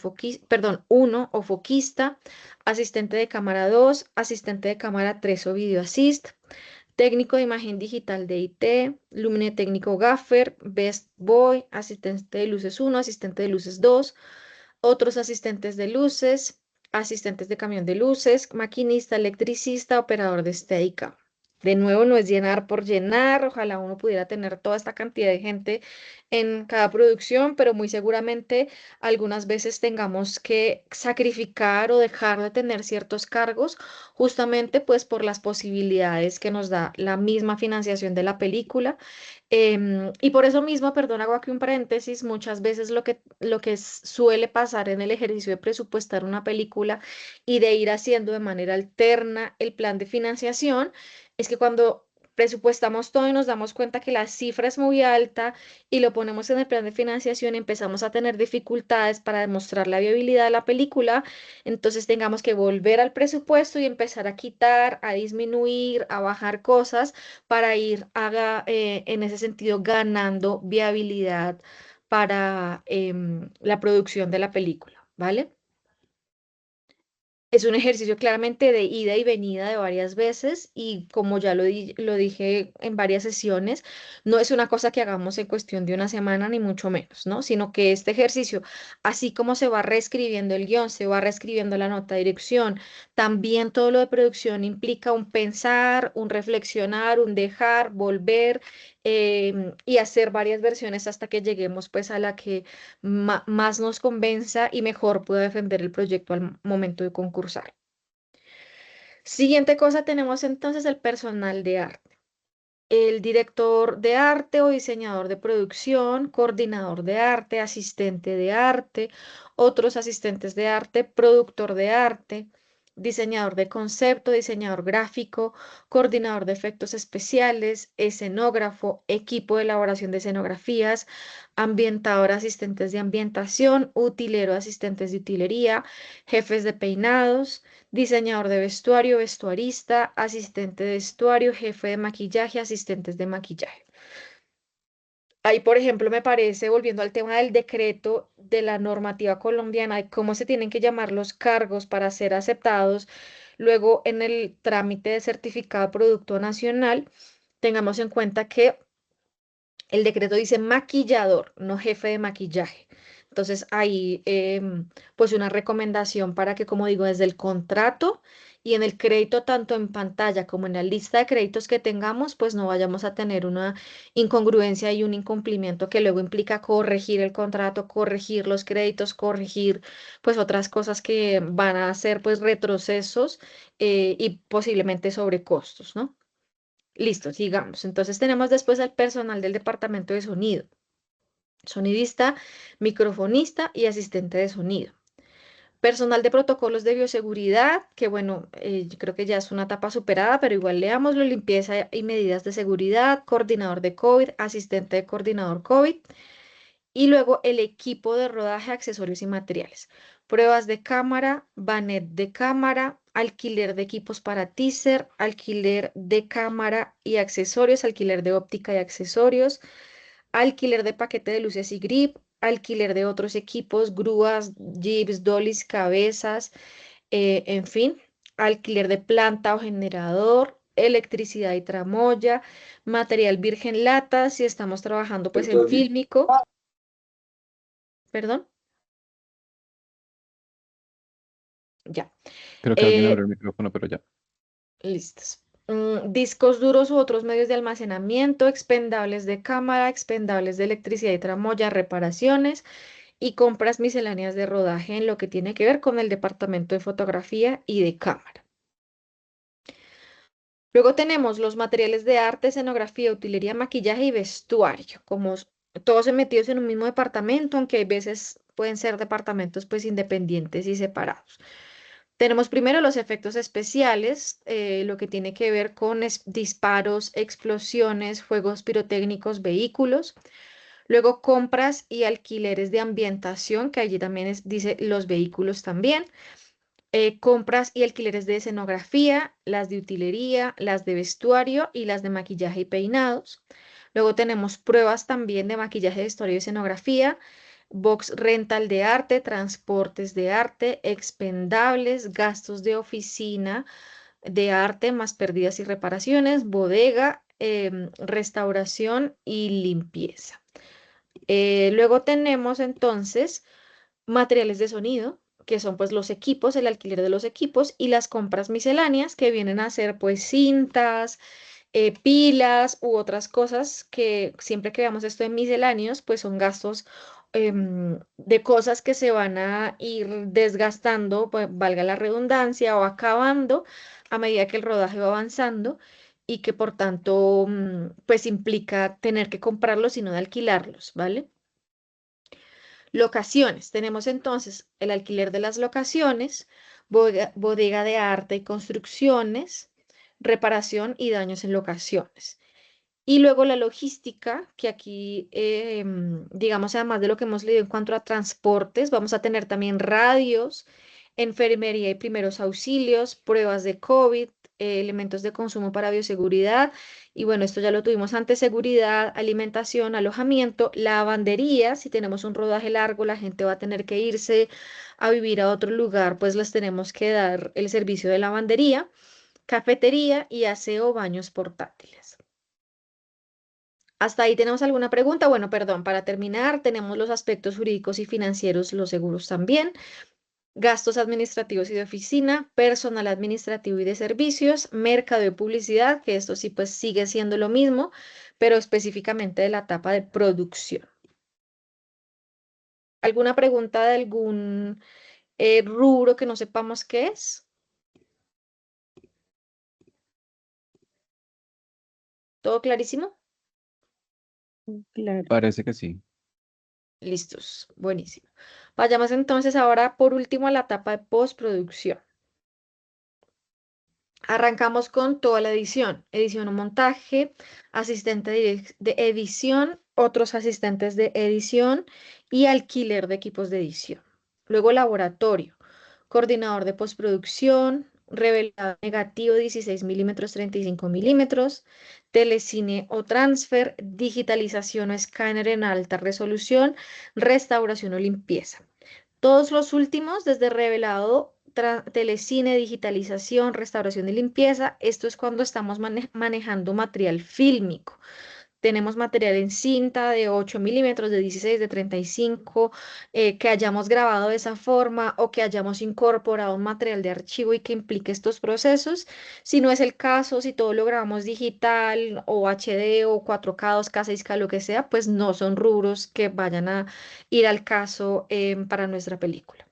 1 o foquista, asistente de cámara 2, asistente de cámara 3 o video assist, técnico de imagen digital de IT, lumine técnico gaffer, best boy, asistente de luces 1, asistente de luces 2, otros asistentes de luces, asistentes de camión de luces, maquinista, electricista, operador de Steadicam. De nuevo, no es llenar por llenar. Ojalá uno pudiera tener toda esta cantidad de gente en cada producción, pero muy seguramente algunas veces tengamos que sacrificar o dejar de tener ciertos cargos, justamente pues por las posibilidades que nos da la misma financiación de la película. Y por eso mismo, perdón, hago aquí un paréntesis, muchas veces lo que suele pasar en el ejercicio de presupuestar una película y de ir haciendo de manera alterna el plan de financiación es que cuando presupuestamos todo y nos damos cuenta que la cifra es muy alta y lo ponemos en el plan de financiación, empezamos a tener dificultades para demostrar la viabilidad de la película. Entonces tengamos que volver al presupuesto y empezar a quitar, a disminuir, a bajar cosas para ir en ese sentido ganando viabilidad para la producción de la película, ¿vale? Es un ejercicio claramente de ida y venida de varias veces y como ya lo dije en varias sesiones, no es una cosa que hagamos en cuestión de una semana ni mucho menos, ¿no? Sino que este ejercicio, así como se va reescribiendo el guión, se va reescribiendo la nota de dirección, también todo lo de producción implica un pensar, un reflexionar, un dejar, volver, y hacer varias versiones hasta que lleguemos pues a la que más nos convenza y mejor pueda defender el proyecto al momento de concursar. Siguiente cosa, tenemos entonces el personal de arte: el director de arte o diseñador de producción, coordinador de arte, asistente de arte, otros asistentes de arte, productor de arte, diseñador de concepto, diseñador gráfico, coordinador de efectos especiales, escenógrafo, equipo de elaboración de escenografías, ambientador, asistentes de ambientación, utilero, asistentes de utilería, jefes de peinados, diseñador de vestuario, vestuarista, asistente de vestuario, jefe de maquillaje, asistentes de maquillaje. Ahí, por ejemplo, me parece, volviendo al tema del decreto de la normativa colombiana, de cómo se tienen que llamar los cargos para ser aceptados, luego en el trámite de certificado de producto nacional, tengamos en cuenta que el decreto dice maquillador, no jefe de maquillaje. Entonces, ahí, pues una recomendación para que, como digo, desde el contrato y en el crédito, tanto en pantalla como en la lista de créditos que tengamos, pues no vayamos a tener una incongruencia y un incumplimiento que luego implica corregir el contrato, corregir los créditos, corregir pues otras cosas que van a ser pues retrocesos y posiblemente sobrecostos, ¿no? Listo, sigamos. Entonces tenemos después al personal del departamento de sonido, sonidista, microfonista y asistente de sonido. Personal de protocolos de bioseguridad, que bueno, yo creo que ya es una etapa superada, pero igual leámoslo, limpieza y medidas de seguridad, coordinador de COVID, asistente de coordinador COVID. Y luego el equipo de rodaje, accesorios y materiales. Pruebas de cámara, banet de cámara, alquiler de equipos para teaser, alquiler de cámara y accesorios, alquiler de óptica y accesorios, alquiler de paquete de luces y grip, alquiler de otros equipos, grúas, jeeps, dollies, cabezas, en fin, alquiler de planta o generador, electricidad y tramoya, material virgen lata, si estamos trabajando pues en fílmico. Perdón, ya. Creo que alguien abrió el micrófono, pero ya. Listos. Discos duros u otros medios de almacenamiento, expendables de cámara, expendables de electricidad y tramoya, reparaciones y compras misceláneas de rodaje en lo que tiene que ver con el departamento de fotografía y de cámara. Luego tenemos los materiales de arte, escenografía, utilería, maquillaje y vestuario, como todos metidos en un mismo departamento, aunque hay veces pueden ser departamentos pues independientes y separados. Tenemos primero los efectos especiales, lo que tiene que ver con disparos, explosiones, fuegos pirotécnicos, vehículos. Luego compras y alquileres de ambientación, que allí también dice los vehículos también. Compras y alquileres de escenografía, las de utilería, las de vestuario y las de maquillaje y peinados. Luego tenemos pruebas también de maquillaje, vestuario y escenografía, box rental de arte, transportes de arte, expendables, gastos de oficina de arte más pérdidas y reparaciones, bodega, restauración y limpieza. Luego tenemos entonces materiales de sonido, que son pues los equipos, el alquiler de los equipos y las compras misceláneas que vienen a ser pues cintas, pilas u otras cosas que siempre que veamos esto en misceláneos pues son gastos de cosas que se van a ir desgastando, pues, valga la redundancia, o acabando a medida que el rodaje va avanzando y que por tanto pues implica tener que comprarlos y no de alquilarlos, ¿vale? Locaciones. Tenemos entonces el alquiler de las locaciones, bodega de arte y construcciones, reparación y daños en locaciones. Y luego la logística, que aquí, digamos, además de lo que hemos leído en cuanto a transportes, vamos a tener también radios, enfermería y primeros auxilios, pruebas de COVID, elementos de consumo para bioseguridad. Y bueno, esto ya lo tuvimos antes, seguridad, alimentación, alojamiento, lavandería. Si tenemos un rodaje largo, la gente va a tener que irse a vivir a otro lugar, pues les tenemos que dar el servicio de lavandería, cafetería y aseo, baños portátiles. ¿Hasta ahí tenemos alguna pregunta? Bueno, perdón, para terminar, tenemos los aspectos jurídicos y financieros, los seguros también, gastos administrativos y de oficina, personal administrativo y de servicios, mercado y publicidad, que esto sí pues sigue siendo lo mismo, pero específicamente de la etapa de producción. ¿Alguna pregunta de algún rubro que no sepamos qué es? ¿Todo clarísimo? Claro. Parece que sí. Listos, buenísimo. Vayamos entonces ahora por último a la etapa de postproducción. Arrancamos con toda la edición o montaje, asistente de edición, otros asistentes de edición y alquiler de equipos de edición. Luego laboratorio, coordinador de postproducción, revelado negativo 16 milímetros, 35 milímetros, telecine o transfer, digitalización o escáner en alta resolución, restauración o limpieza. Todos los últimos, desde revelado, telecine, digitalización, restauración y limpieza, esto es cuando estamos manejando material fílmico. Tenemos material en cinta de 8 milímetros, de 16, de 35, que hayamos grabado de esa forma o que hayamos incorporado un material de archivo y que implique estos procesos. Si no es el caso, si todo lo grabamos digital o HD o 4K, 2K, 6K, lo que sea, pues no son rubros que vayan a ir al caso para nuestra película.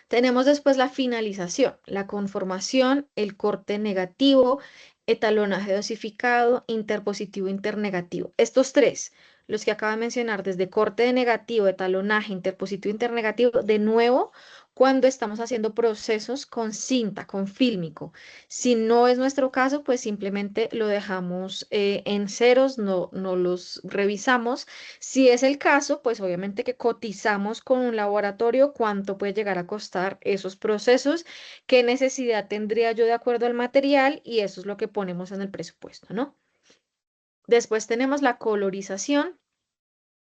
Tenemos después la finalización, la conformación, el corte negativo, etalonaje dosificado, interpositivo, internegativo. Estos tres, los que acabo de mencionar, desde corte de negativo, etalonaje, interpositivo, internegativo, de nuevo, cuando estamos haciendo procesos con cinta, con fílmico. Si no es nuestro caso, pues simplemente lo dejamos en ceros, no los revisamos. Si es el caso, pues obviamente que cotizamos con un laboratorio cuánto puede llegar a costar esos procesos, qué necesidad tendría yo de acuerdo al material y eso es lo que ponemos en el presupuesto, ¿no? Después tenemos la colorización,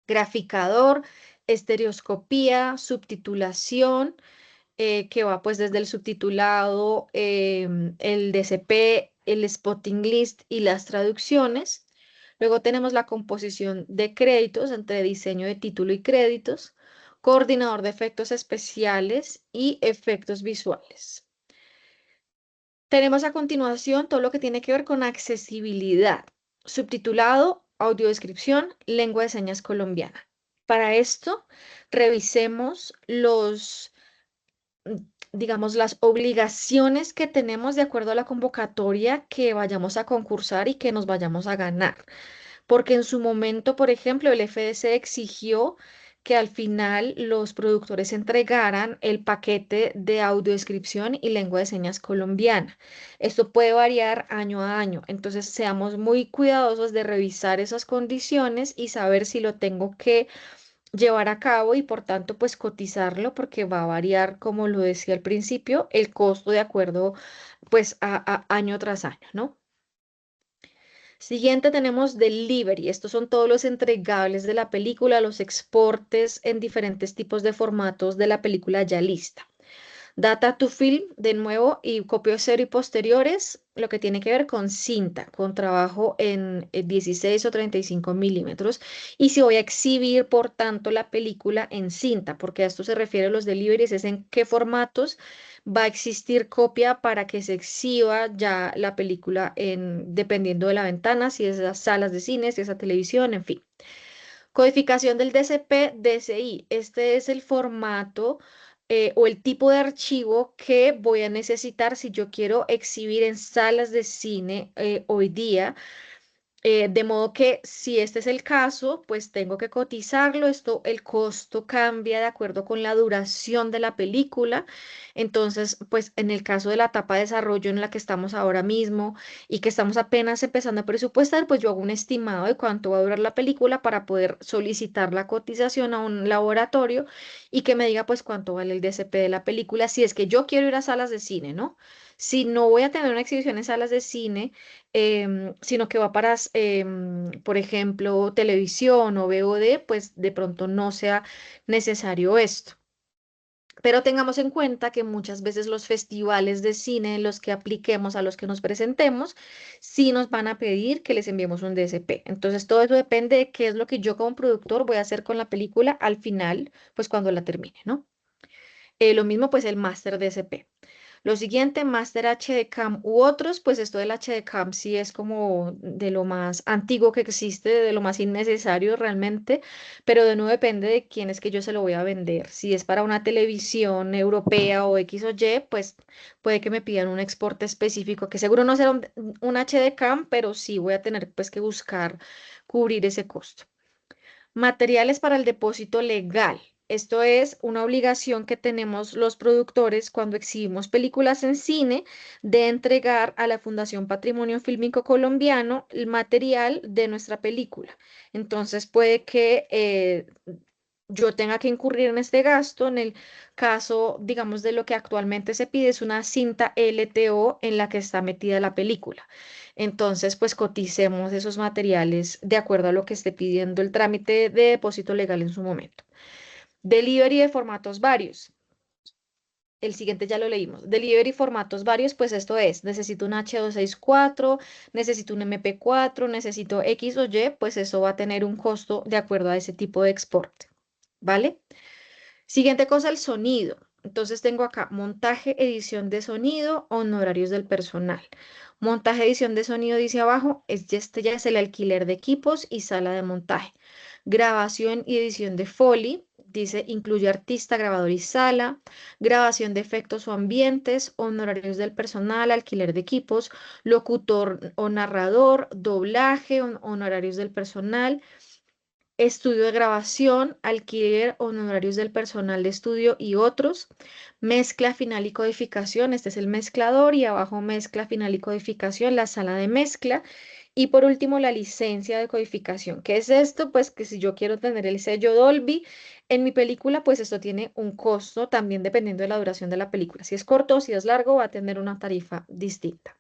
graficador, estereoscopía, subtitulación, que va pues desde el subtitulado, el DCP, el spotting list y las traducciones. Luego tenemos la composición de créditos entre diseño de título y créditos, coordinador de efectos especiales y efectos visuales. Tenemos a continuación todo lo que tiene que ver con accesibilidad, subtitulado, audiodescripción, lengua de señas colombiana. Para esto, revisemos digamos, las obligaciones que tenemos de acuerdo a la convocatoria que vayamos a concursar y que nos vayamos a ganar. Porque en su momento, por ejemplo, el FDC exigió que al final los productores entregaran el paquete de audiodescripción y lengua de señas colombiana. Esto puede variar año a año, entonces seamos muy cuidadosos de revisar esas condiciones y saber si lo tengo que llevar a cabo y por tanto pues cotizarlo porque va a variar, como lo decía al principio, el costo de acuerdo pues a año tras año, ¿no? Siguiente tenemos delivery. Estos son todos los entregables de la película, los exportes en diferentes tipos de formatos de la película ya lista. Data to film, de nuevo, y copios cero y posteriores, lo que tiene que ver con cinta, con trabajo en 16 o 35 milímetros. Y si voy a exhibir, por tanto, la película en cinta, porque a esto se refiere los deliveries, es en qué formatos va a existir copia para que se exhiba ya la película dependiendo de la ventana, si es las salas de cine, si es la televisión, en fin. Codificación del DCP, DCI. Este es el formato o el tipo de archivo que voy a necesitar si yo quiero exhibir en salas de cine hoy día. De modo que si este es el caso, pues tengo que cotizarlo. Esto, el costo cambia de acuerdo con la duración de la película. Entonces, pues en el caso de la etapa de desarrollo en la que estamos ahora mismo y que estamos apenas empezando a presupuestar, pues yo hago un estimado de cuánto va a durar la película para poder solicitar la cotización a un laboratorio y que me diga pues cuánto vale el DCP de la película, si es que yo quiero ir a salas de cine, ¿no? Si no voy a tener una exhibición en salas de cine, sino que va para, por ejemplo, televisión o VOD, pues de pronto no sea necesario esto. Pero tengamos en cuenta que muchas veces los festivales de cine en los que apliquemos, a los que nos presentemos, sí nos van a pedir que les enviemos un DSP. Entonces, todo eso depende de qué es lo que yo como productor voy a hacer con la película al final, pues cuando la termine, ¿no? Lo mismo, pues el máster DSP. Lo siguiente, Master HDCAM u otros, pues esto del HDCAM sí es como de lo más antiguo que existe, de lo más innecesario realmente, pero de nuevo depende de quién es que yo se lo voy a vender. Si es para una televisión europea o X o Y, pues puede que me pidan un exporte específico, que seguro no será un HDCAM, pero sí voy a tener pues que buscar cubrir ese costo. Materiales para el depósito legal. Esto es una obligación que tenemos los productores cuando exhibimos películas en cine de entregar a la Fundación Patrimonio Fílmico Colombiano el material de nuestra película. Entonces puede que yo tenga que incurrir en este gasto. En el caso, digamos, de lo que actualmente se pide es una cinta LTO en la que está metida la película. Entonces, pues coticemos esos materiales de acuerdo a lo que esté pidiendo el trámite de depósito legal en su momento. Delivery de formatos varios. El siguiente ya lo leímos. Delivery formatos varios, pues esto es, necesito un H264, necesito un MP4, necesito X o Y, pues eso va a tener un costo de acuerdo a ese tipo de exporte, ¿vale? Siguiente cosa, el sonido. Entonces tengo acá montaje, edición de sonido, honorarios del personal. Montaje, edición de sonido, dice abajo, este ya es el alquiler de equipos y sala de montaje. Grabación y edición de Foley, dice, incluye artista, grabador y sala. Grabación de efectos o ambientes, honorarios del personal, alquiler de equipos, locutor o narrador, doblaje, honorarios del personal. Estudio de grabación, alquiler, honorarios del personal de estudio y otros. Mezcla final y codificación, este es el mezclador y abajo mezcla final y codificación, la sala de mezcla. Y por último, la licencia de codificación. ¿Qué es esto? Pues que si yo quiero tener el sello Dolby en mi película, pues esto tiene un costo también dependiendo de la duración de la película. Si es corto o si es largo, va a tener una tarifa distinta.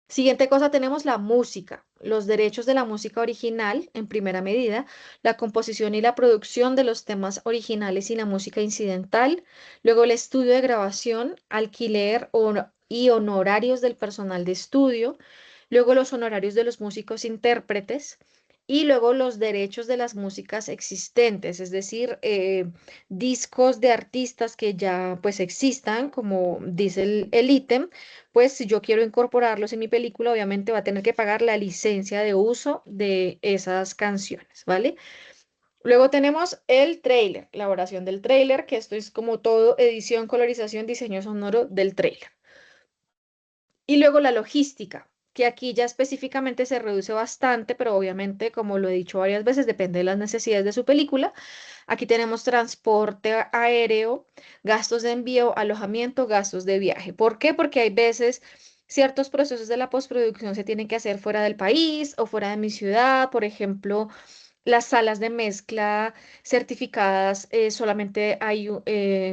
Siguiente cosa, tenemos la música, los derechos de la música original en primera medida, la composición y la producción de los temas originales y la música incidental, luego el estudio de grabación, alquiler y honorarios del personal de estudio, luego los honorarios de los músicos intérpretes y luego los derechos de las músicas existentes, es decir, discos de artistas que ya pues existan, como dice el ítem, pues si yo quiero incorporarlos en mi película, obviamente va a tener que pagar la licencia de uso de esas canciones, ¿vale? Luego tenemos el tráiler, la elaboración del tráiler, que esto es como todo, edición, colorización, diseño sonoro del tráiler. Y luego la logística, que aquí ya específicamente se reduce bastante, pero obviamente, como lo he dicho varias veces, depende de las necesidades de su película. Aquí tenemos transporte aéreo, gastos de envío, alojamiento, gastos de viaje. ¿Por qué? Porque hay veces ciertos procesos de la postproducción se tienen que hacer fuera del país o fuera de mi ciudad. Por ejemplo, las salas de mezcla certificadas, solamente hay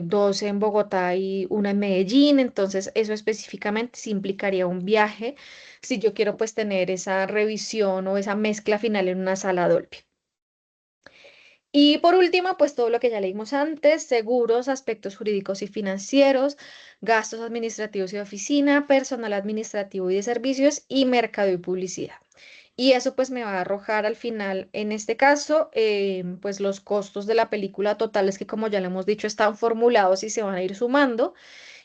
dos en Bogotá y una en Medellín, entonces eso específicamente sí implicaría un viaje si yo quiero pues tener esa revisión o esa mezcla final en una sala Dolby. Y por último, pues todo lo que ya leímos antes, seguros, aspectos jurídicos y financieros, gastos administrativos y de oficina, personal administrativo y de servicios y mercado y publicidad. Y eso pues me va a arrojar al final, en este caso, pues los costos de la película totales que como ya le hemos dicho están formulados y se van a ir sumando.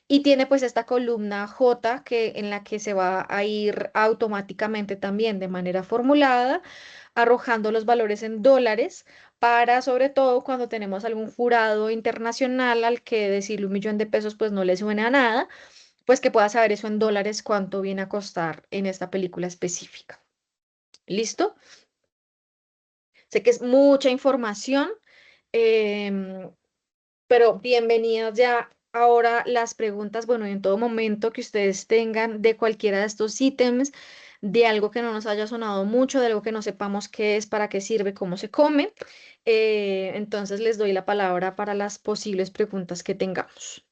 Y tiene pues esta columna J en la que se va a ir automáticamente también de manera formulada, arrojando los valores en dólares para sobre todo cuando tenemos algún jurado internacional al que decirle 1.000.000 de pesos pues no le suene a nada, pues que pueda saber eso en dólares cuánto viene a costar en esta película específica. ¿Listo? Sé que es mucha información, em, pero bienvenidas ya ahora las preguntas, bueno, y en todo momento que ustedes tengan de cualquiera de estos ítems, de algo que no nos haya sonado mucho, de algo que no sepamos qué es, para qué sirve, cómo se come. Entonces les doy la palabra para las posibles preguntas que tengamos.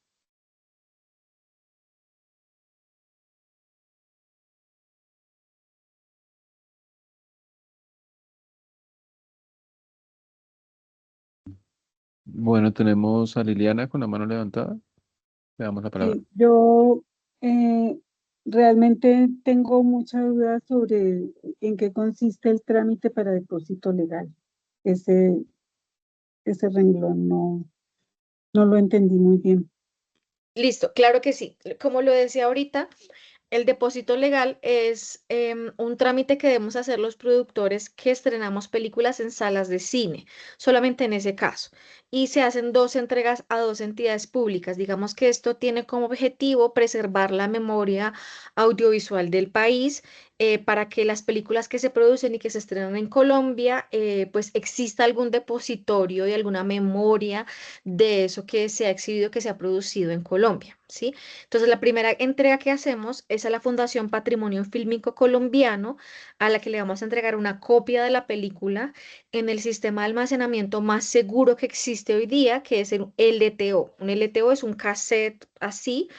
Bueno, tenemos a Liliana con la mano levantada. Le damos la palabra. Yo eh, realmente tengo mucha duda sobre en qué consiste el trámite para depósito legal. Ese, ese renglón no lo entendí muy bien. Listo, claro que sí. Como lo decía ahorita, el depósito legal es un trámite que debemos hacer los productores que estrenamos películas en salas de cine, solamente en ese caso. y se hacen dos entregas a dos entidades públicas. Digamos que esto tiene como objetivo preservar la memoria audiovisual del país, para que las películas que se producen y que se estrenan en Colombia, pues exista algún depositorio y alguna memoria de eso que se ha exhibido, que se ha producido en Colombia, ¿sí? Entonces, la primera entrega que hacemos es a la Fundación Patrimonio Fílmico Colombiano, a la que le vamos a entregar una copia de la película en el sistema de almacenamiento más seguro que existe hoy día, que es el LTO. Un LTO es un cassette así,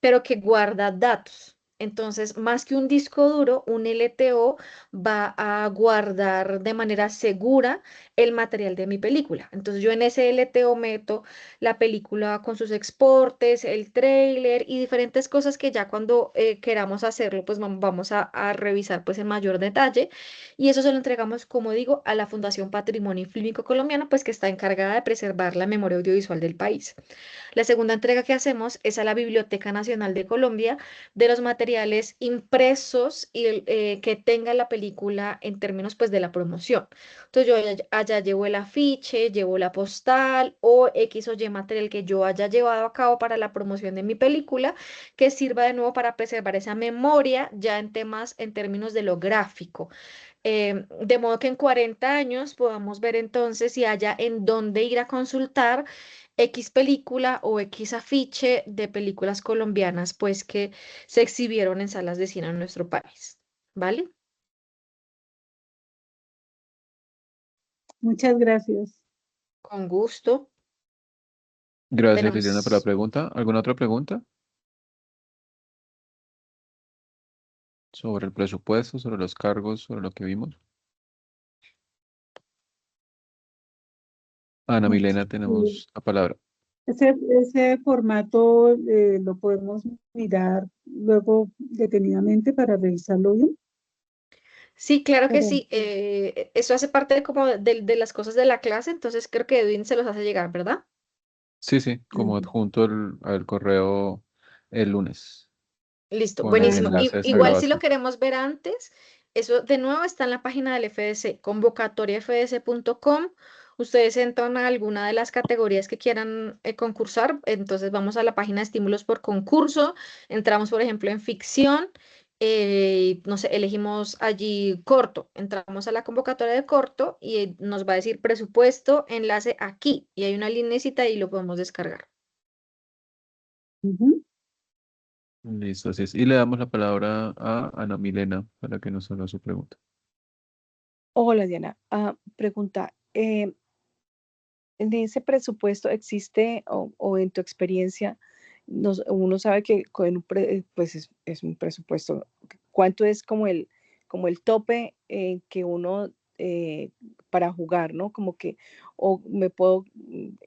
pero que guarda datos. Entonces, más que un disco duro, un LTO va a guardar de manera segura el material de mi película. Entonces, yo en ese LTO meto la película con sus exportes, el tráiler y diferentes cosas que ya cuando queramos hacerlo, pues vamos a revisar pues en mayor detalle. Y eso se lo entregamos, como digo, a la Fundación Patrimonio Fílmico Colombiano, pues que está encargada de preservar la memoria audiovisual del país. La segunda entrega que hacemos es a la Biblioteca Nacional de Colombia de los materiales impresos y que tenga la película en términos pues de la promoción. Entonces yo allá llevo el afiche, llevo la postal o X o Y material que yo haya llevado a cabo para la promoción de mi película, que sirva de nuevo para preservar esa memoria ya en temas, en términos de lo gráfico. De modo que en 40 años podamos ver entonces si haya en dónde ir a consultar X película o X afiche de películas colombianas, pues que se exhibieron en salas de cine en nuestro país. ¿Vale? Muchas gracias. Con gusto. Gracias, Liliana, por la Tenemos, pregunta. ¿Alguna otra pregunta sobre el presupuesto, sobre los cargos, sobre lo que vimos? Ana Milena, Sí, tenemos la palabra. ese formato lo podemos mirar luego detenidamente para revisarlo bien. sí, claro que Para- sí. Eso hace parte de como de las cosas de la clase, entonces creo que Edwin se los hace llegar, ¿verdad? Sí, sí, como Ujú. adjunto al correo el lunes Listo, con el buenísimo. enlace a esta Igual si lo grabación. queremos ver antes, eso de nuevo está en la página del FDC, convocatoriafdc.com. Ustedes entran a alguna de las categorías que quieran concursar, entonces vamos a la página de estímulos por concurso, entramos por ejemplo en ficción, no sé, elegimos allí corto, entramos a la convocatoria de corto y nos va a decir presupuesto, enlace aquí y hay una linecita y lo podemos descargar. Ujú. Listo, así es. Y le damos la palabra a Ana Milena para que nos haga su pregunta. Hola Diana, pregunta, ¿en ese presupuesto existe o en tu experiencia, uno sabe que con pues es un presupuesto, ¿cuánto es como el tope que uno para jugar, ¿no? Como que, o me puedo,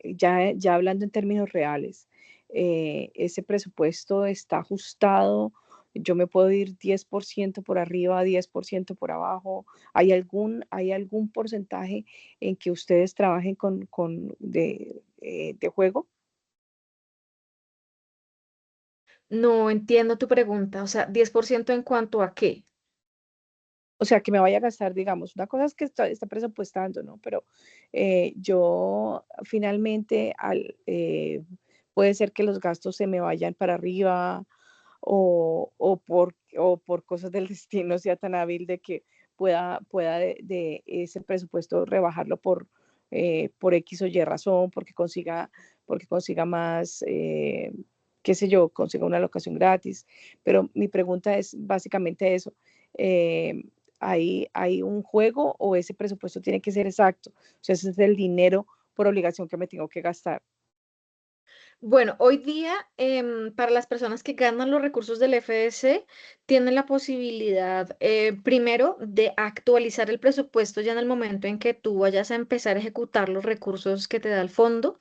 ya hablando en términos reales, ese presupuesto está ajustado, yo me puedo ir 10% por arriba, 10% por abajo, hay algún porcentaje en que ustedes trabajen de juego? No entiendo tu pregunta, o sea, 10% en cuanto a qué. O sea, que me vaya a gastar, digamos, una cosa es que está presupuestando, ¿no? Pero yo finalmente, puede ser que los gastos se me vayan para arriba o por cosas del destino sea tan hábil de que pueda de ese presupuesto rebajarlo por X o Y razón, porque consiga más, qué sé yo, consiga una locación gratis. Pero mi pregunta es básicamente eso. eh, ¿Hay un juego o ese presupuesto tiene que ser exacto? O sea, ese es el dinero por obligación que me tengo que gastar. Bueno, hoy día, para las personas que ganan los recursos del FDC, tienen la posibilidad, primero, de actualizar el presupuesto ya en el momento en que tú vayas a empezar a ejecutar los recursos que te da el fondo,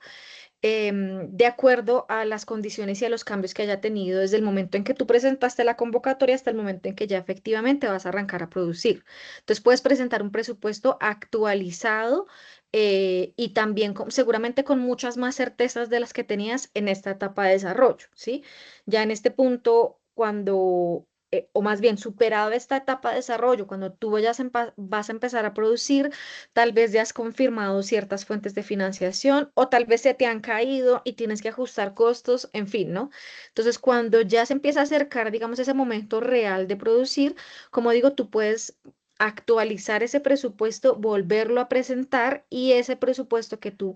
de acuerdo a las condiciones y a los cambios que haya tenido desde el momento en que tú presentaste la convocatoria hasta el momento en que ya efectivamente vas a arrancar a producir. Entonces puedes presentar un presupuesto actualizado, y también seguramente con muchas más certezas de las que tenías en esta etapa de desarrollo, ¿sí? Ya en este punto, cuando o más bien superado esta etapa de desarrollo, cuando tú vas a empezar a producir, tal vez ya has confirmado ciertas fuentes de financiación o tal vez se te han caído y tienes que ajustar costos, en fin, ¿no? Entonces, cuando ya se empieza a acercar, digamos, ese momento real de producir, como digo, tú puedes actualizar ese presupuesto, volverlo a presentar y ese presupuesto que tú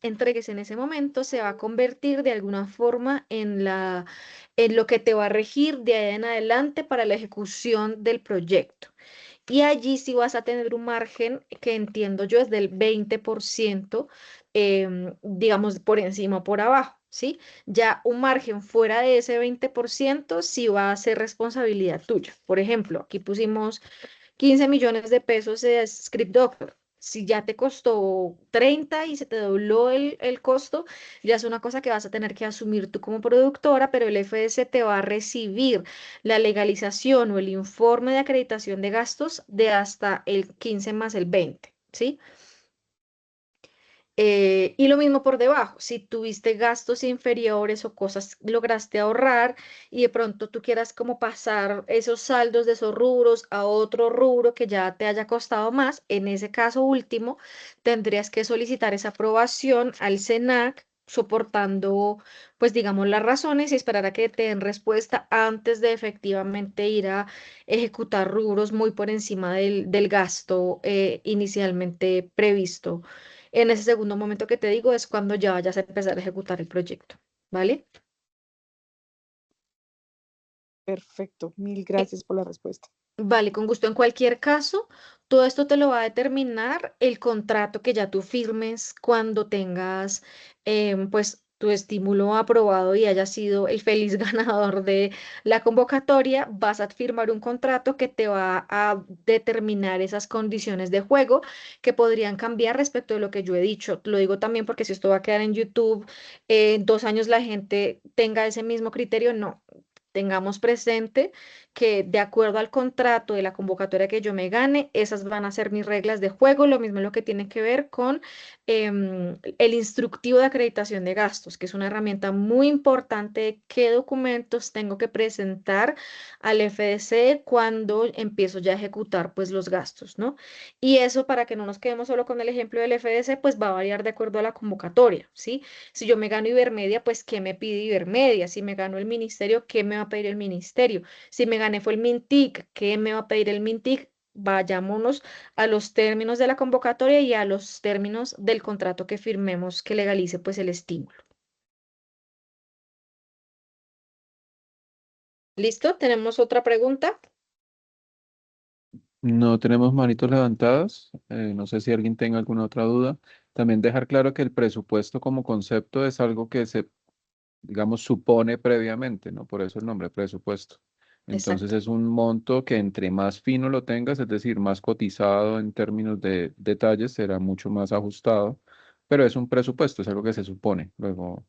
entregues en ese momento se va a convertir de alguna forma en lo que te va a regir de ahí en adelante para la ejecución del proyecto. Y allí sí vas a tener un margen que entiendo yo es del 20%, digamos, por encima o por abajo, ¿sí? Ya un margen fuera de ese 20% sí va a ser responsabilidad tuya. Por ejemplo, aquí pusimos 15 millones de pesos de Script Doctor. Si ya te costó 30 y se te dobló el costo, ya es una cosa que vas a tener que asumir tú como productora, pero el FS te va a recibir la legalización o el informe de acreditación de gastos de hasta el 15 más el 20, ¿sí? Y lo mismo por debajo, si tuviste gastos inferiores o cosas lograste ahorrar y de pronto tú quieras como pasar esos saldos de esos rubros a otro rubro que ya te haya costado más, en ese caso último, tendrías que solicitar esa aprobación al SENAC soportando, pues digamos, las razones y esperar a que te den respuesta antes de efectivamente ir a ejecutar rubros muy por encima del gasto inicialmente previsto. En ese segundo momento que te digo es cuando ya vayas a empezar a ejecutar el proyecto, ¿vale? Perfecto, mil Eh, gracias por la respuesta. Vale, con gusto. En cualquier caso, todo esto te lo va a determinar el contrato que ya tú firmes cuando tengas, pues, tu estímulo aprobado y hayas sido el feliz ganador de la convocatoria. Vas a firmar un contrato que te va a determinar esas condiciones de juego que podrían cambiar respecto de lo que yo he dicho. Lo digo también porque si esto va a quedar en YouTube, en 2 años la gente tenga ese mismo criterio, no. Tengamos presente que de acuerdo al contrato de la convocatoria que yo me gane, esas van a ser mis reglas de juego, lo mismo en lo que tiene que ver con el instructivo de acreditación de gastos, que es una herramienta muy importante de qué documentos tengo que presentar al FDC cuando empiezo ya a ejecutar pues los gastos, ¿no? Y eso para que no nos quedemos solo con el ejemplo del FDC, pues va a variar de acuerdo a la convocatoria, ¿sí? Si yo me gano Ibermedia, pues ¿qué me pide Ibermedia? Si me gano el ministerio, ¿qué me va a pedir el ministerio? Si me gané fue el Mintic, ¿qué me va a pedir el Mintic? Vayámonos a los términos de la convocatoria y a los términos del contrato que firmemos que legalice pues el estímulo. ¿Listo? ¿Tenemos otra pregunta? No tenemos manitos levantadas. No sé si alguien tenga alguna otra duda. También dejar claro que el presupuesto como concepto es algo que se, digamos, supone previamente, ¿no? Por eso el nombre, presupuesto. Entonces Exacto. es un monto que entre más fino lo tengas, es decir, más cotizado en términos de detalles, será mucho más ajustado, pero es un presupuesto, es algo que se supone. Luego,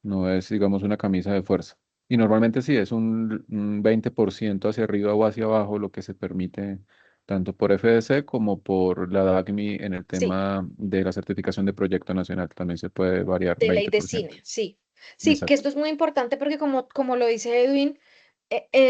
no es, digamos, una camisa de fuerza. Y normalmente sí, es un 20% hacia arriba o hacia abajo lo que se permite tanto por FDC como por la DACMI en el Sí. tema de la certificación de proyecto nacional. También se puede variar De ley de 20%. cine, sí. Sí, que Exacto. esto es muy importante porque como lo dice Edwin,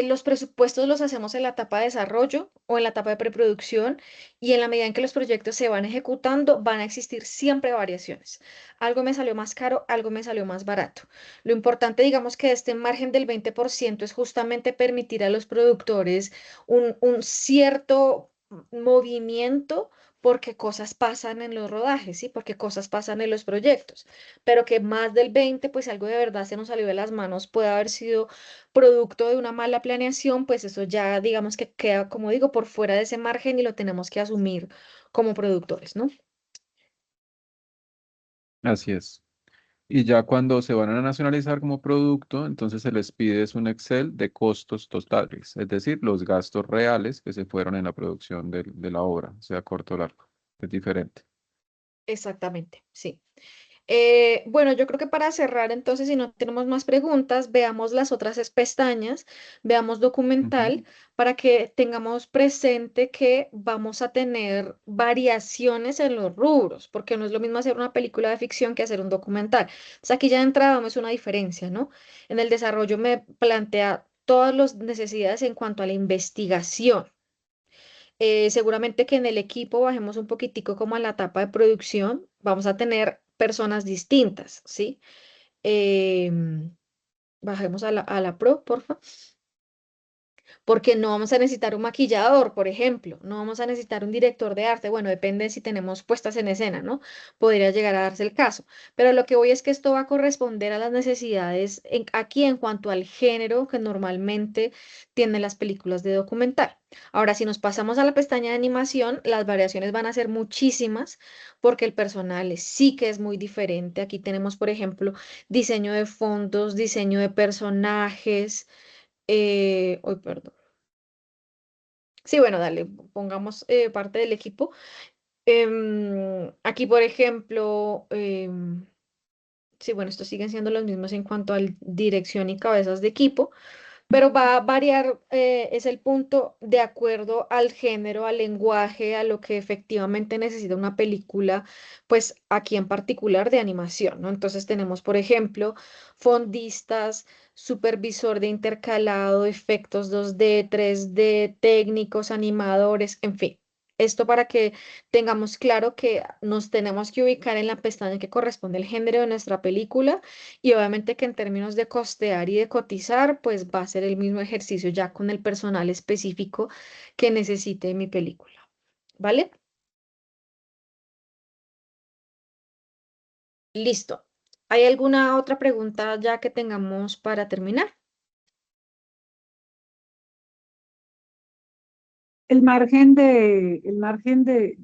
los presupuestos los hacemos en la etapa de desarrollo o en la etapa de preproducción y en la medida en que los proyectos se van ejecutando van a existir siempre variaciones. Algo me salió más caro, algo me salió más barato. Lo importante, digamos que este margen del 20% es justamente permitir a los productores un cierto movimiento porque cosas pasan en los rodajes, ¿sí? Porque cosas pasan en los proyectos, pero que más del 20, pues algo de verdad se nos salió de las manos, puede haber sido producto de una mala planeación, pues eso ya digamos que queda, como digo, por fuera de ese margen y lo tenemos que asumir como productores, ¿no? Así es. Y ya cuando se van a nacionalizar como producto, entonces se les pide es un Excel de costos totales, es decir, los gastos reales que se fueron en la producción de la obra, sea corto o largo. Es diferente. Exactamente, sí. Bueno, yo creo que para cerrar, entonces, si no tenemos más preguntas, veamos las otras pestañas, veamos Ujú. documental, para que tengamos presente que vamos a tener variaciones en los rubros, porque no es lo mismo hacer una película de ficción que hacer un documental. Entonces, aquí ya de entrada vemos una diferencia, ¿no? En el desarrollo me plantea todas las necesidades en cuanto a la investigación. Seguramente que en el equipo bajemos un poquitico como a la etapa de producción, vamos a tener personas distintas, ¿sí? Bajemos a la pro, porfa. Porque no vamos a necesitar un maquillador, por ejemplo, no vamos a necesitar un director de arte, bueno, depende si tenemos puestas en escena, ¿no? Podría llegar a darse el caso, pero lo que voy es que esto va a corresponder a las necesidades aquí en cuanto al género que normalmente tienen las películas de documental. Ahora, si nos pasamos a la pestaña de animación, las variaciones van a ser muchísimas porque el personal sí que es muy diferente. Aquí tenemos, por ejemplo, diseño de fondos, diseño de personajes. Uy, perdón. Sí, bueno, dale, pongamos parte del equipo. Aquí, por ejemplo, sí, bueno, estos siguen siendo los mismos en cuanto a dirección y cabezas de equipo, pero va a variar, es el punto de acuerdo al género, al lenguaje, a lo que efectivamente necesita una película, pues aquí en particular de animación, ¿no? Entonces tenemos, por ejemplo, fondistas, supervisor de intercalado, efectos 2D, 3D, técnicos, animadores, en fin. Esto para que tengamos claro que nos tenemos que ubicar en la pestaña que corresponde al género de nuestra película y obviamente que en términos de costear y de cotizar, pues va a ser el mismo ejercicio ya con el personal específico que necesite mi película. ¿Vale? Listo. ¿Hay alguna otra pregunta ya que tengamos para terminar? El margen de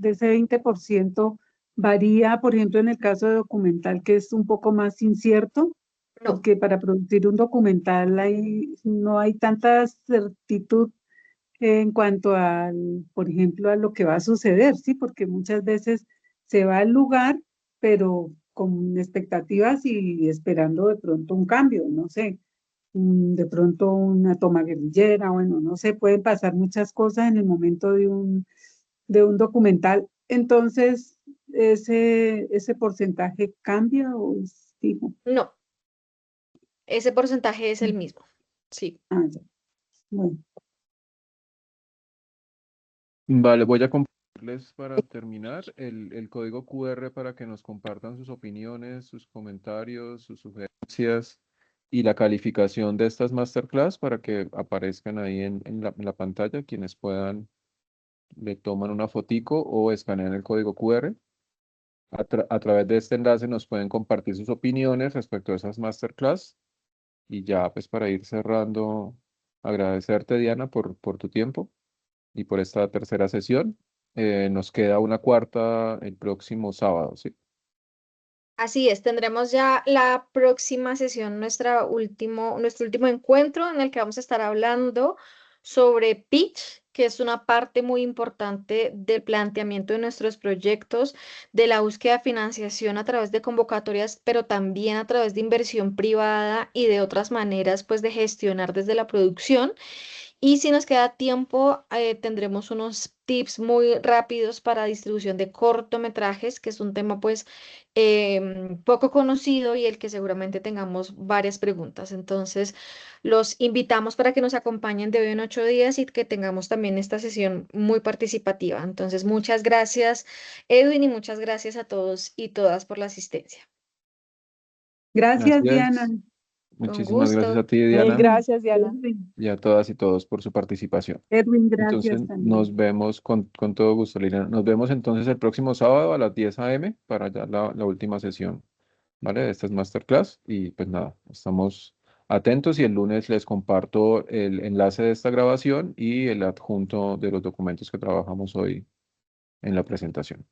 ese 20% varía, por ejemplo, en el caso de documental, que es un poco más incierto, No. porque para producir un documental no hay tanta certitud en cuanto al, por ejemplo, a lo que va a suceder, ¿sí? Porque muchas veces se va al lugar, pero con expectativas y esperando de pronto un cambio, no sé, de pronto una toma guerrillera, bueno, no sé, pueden pasar muchas cosas en el momento de un documental. Entonces, ese porcentaje cambia o es fijo. No, ese porcentaje es el mismo. Sí. Ah, ya. Bueno. Vale, voy a compartirles para terminar el código QR para que nos compartan sus opiniones, sus comentarios, sus sugerencias y la calificación de estas masterclass para que aparezcan ahí en la pantalla. Quienes puedan, le toman una fotico o escanean el código QR. A través de este enlace nos pueden compartir sus opiniones respecto a esas masterclass. Y ya, pues para ir cerrando, agradecerte, Diana, por tu tiempo y por esta tercera sesión. Nos queda una cuarta el próximo sábado, ¿sí? Así es, tendremos ya la próxima sesión, nuestro último encuentro en el que vamos a estar hablando sobre pitch, que es una parte muy importante del planteamiento de nuestros proyectos, de la búsqueda de financiación a través de convocatorias, pero también a través de inversión privada y de otras maneras, pues, de gestionar desde la producción. Y si nos queda tiempo, tendremos unos tips muy rápidos para distribución de cortometrajes, que es un tema pues poco conocido y el que seguramente tengamos varias preguntas. Entonces, los invitamos para que nos acompañen de hoy en 8 días y que tengamos también esta sesión muy participativa. Entonces, muchas gracias, Edwin, y muchas gracias a todos y todas por la asistencia. Gracias, Así Diana. es. Con Muchísimas gracias gusto. a ti, Mil Diana, gracias, Diana. y a todas y todos por su participación. Edwin, Entonces, gracias también. nos vemos con todo gusto, Liliana. Nos vemos entonces el próximo sábado a las 10 a.m. para ya la última sesión, ¿vale? De estas masterclass. Y pues nada, estamos atentos y el lunes les comparto el enlace de esta grabación y el adjunto de los documentos que trabajamos hoy en la presentación.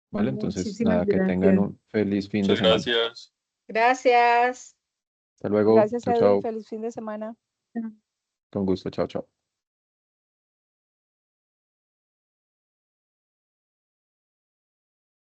¿Vale? Entonces, Muchísimas nada, que tengan gracias. un feliz fin de Muchas semana. gracias. Gracias. Hasta luego. Gracias, Chao, Edwin. chao. Feliz fin de semana. Con gusto. Chao, chao.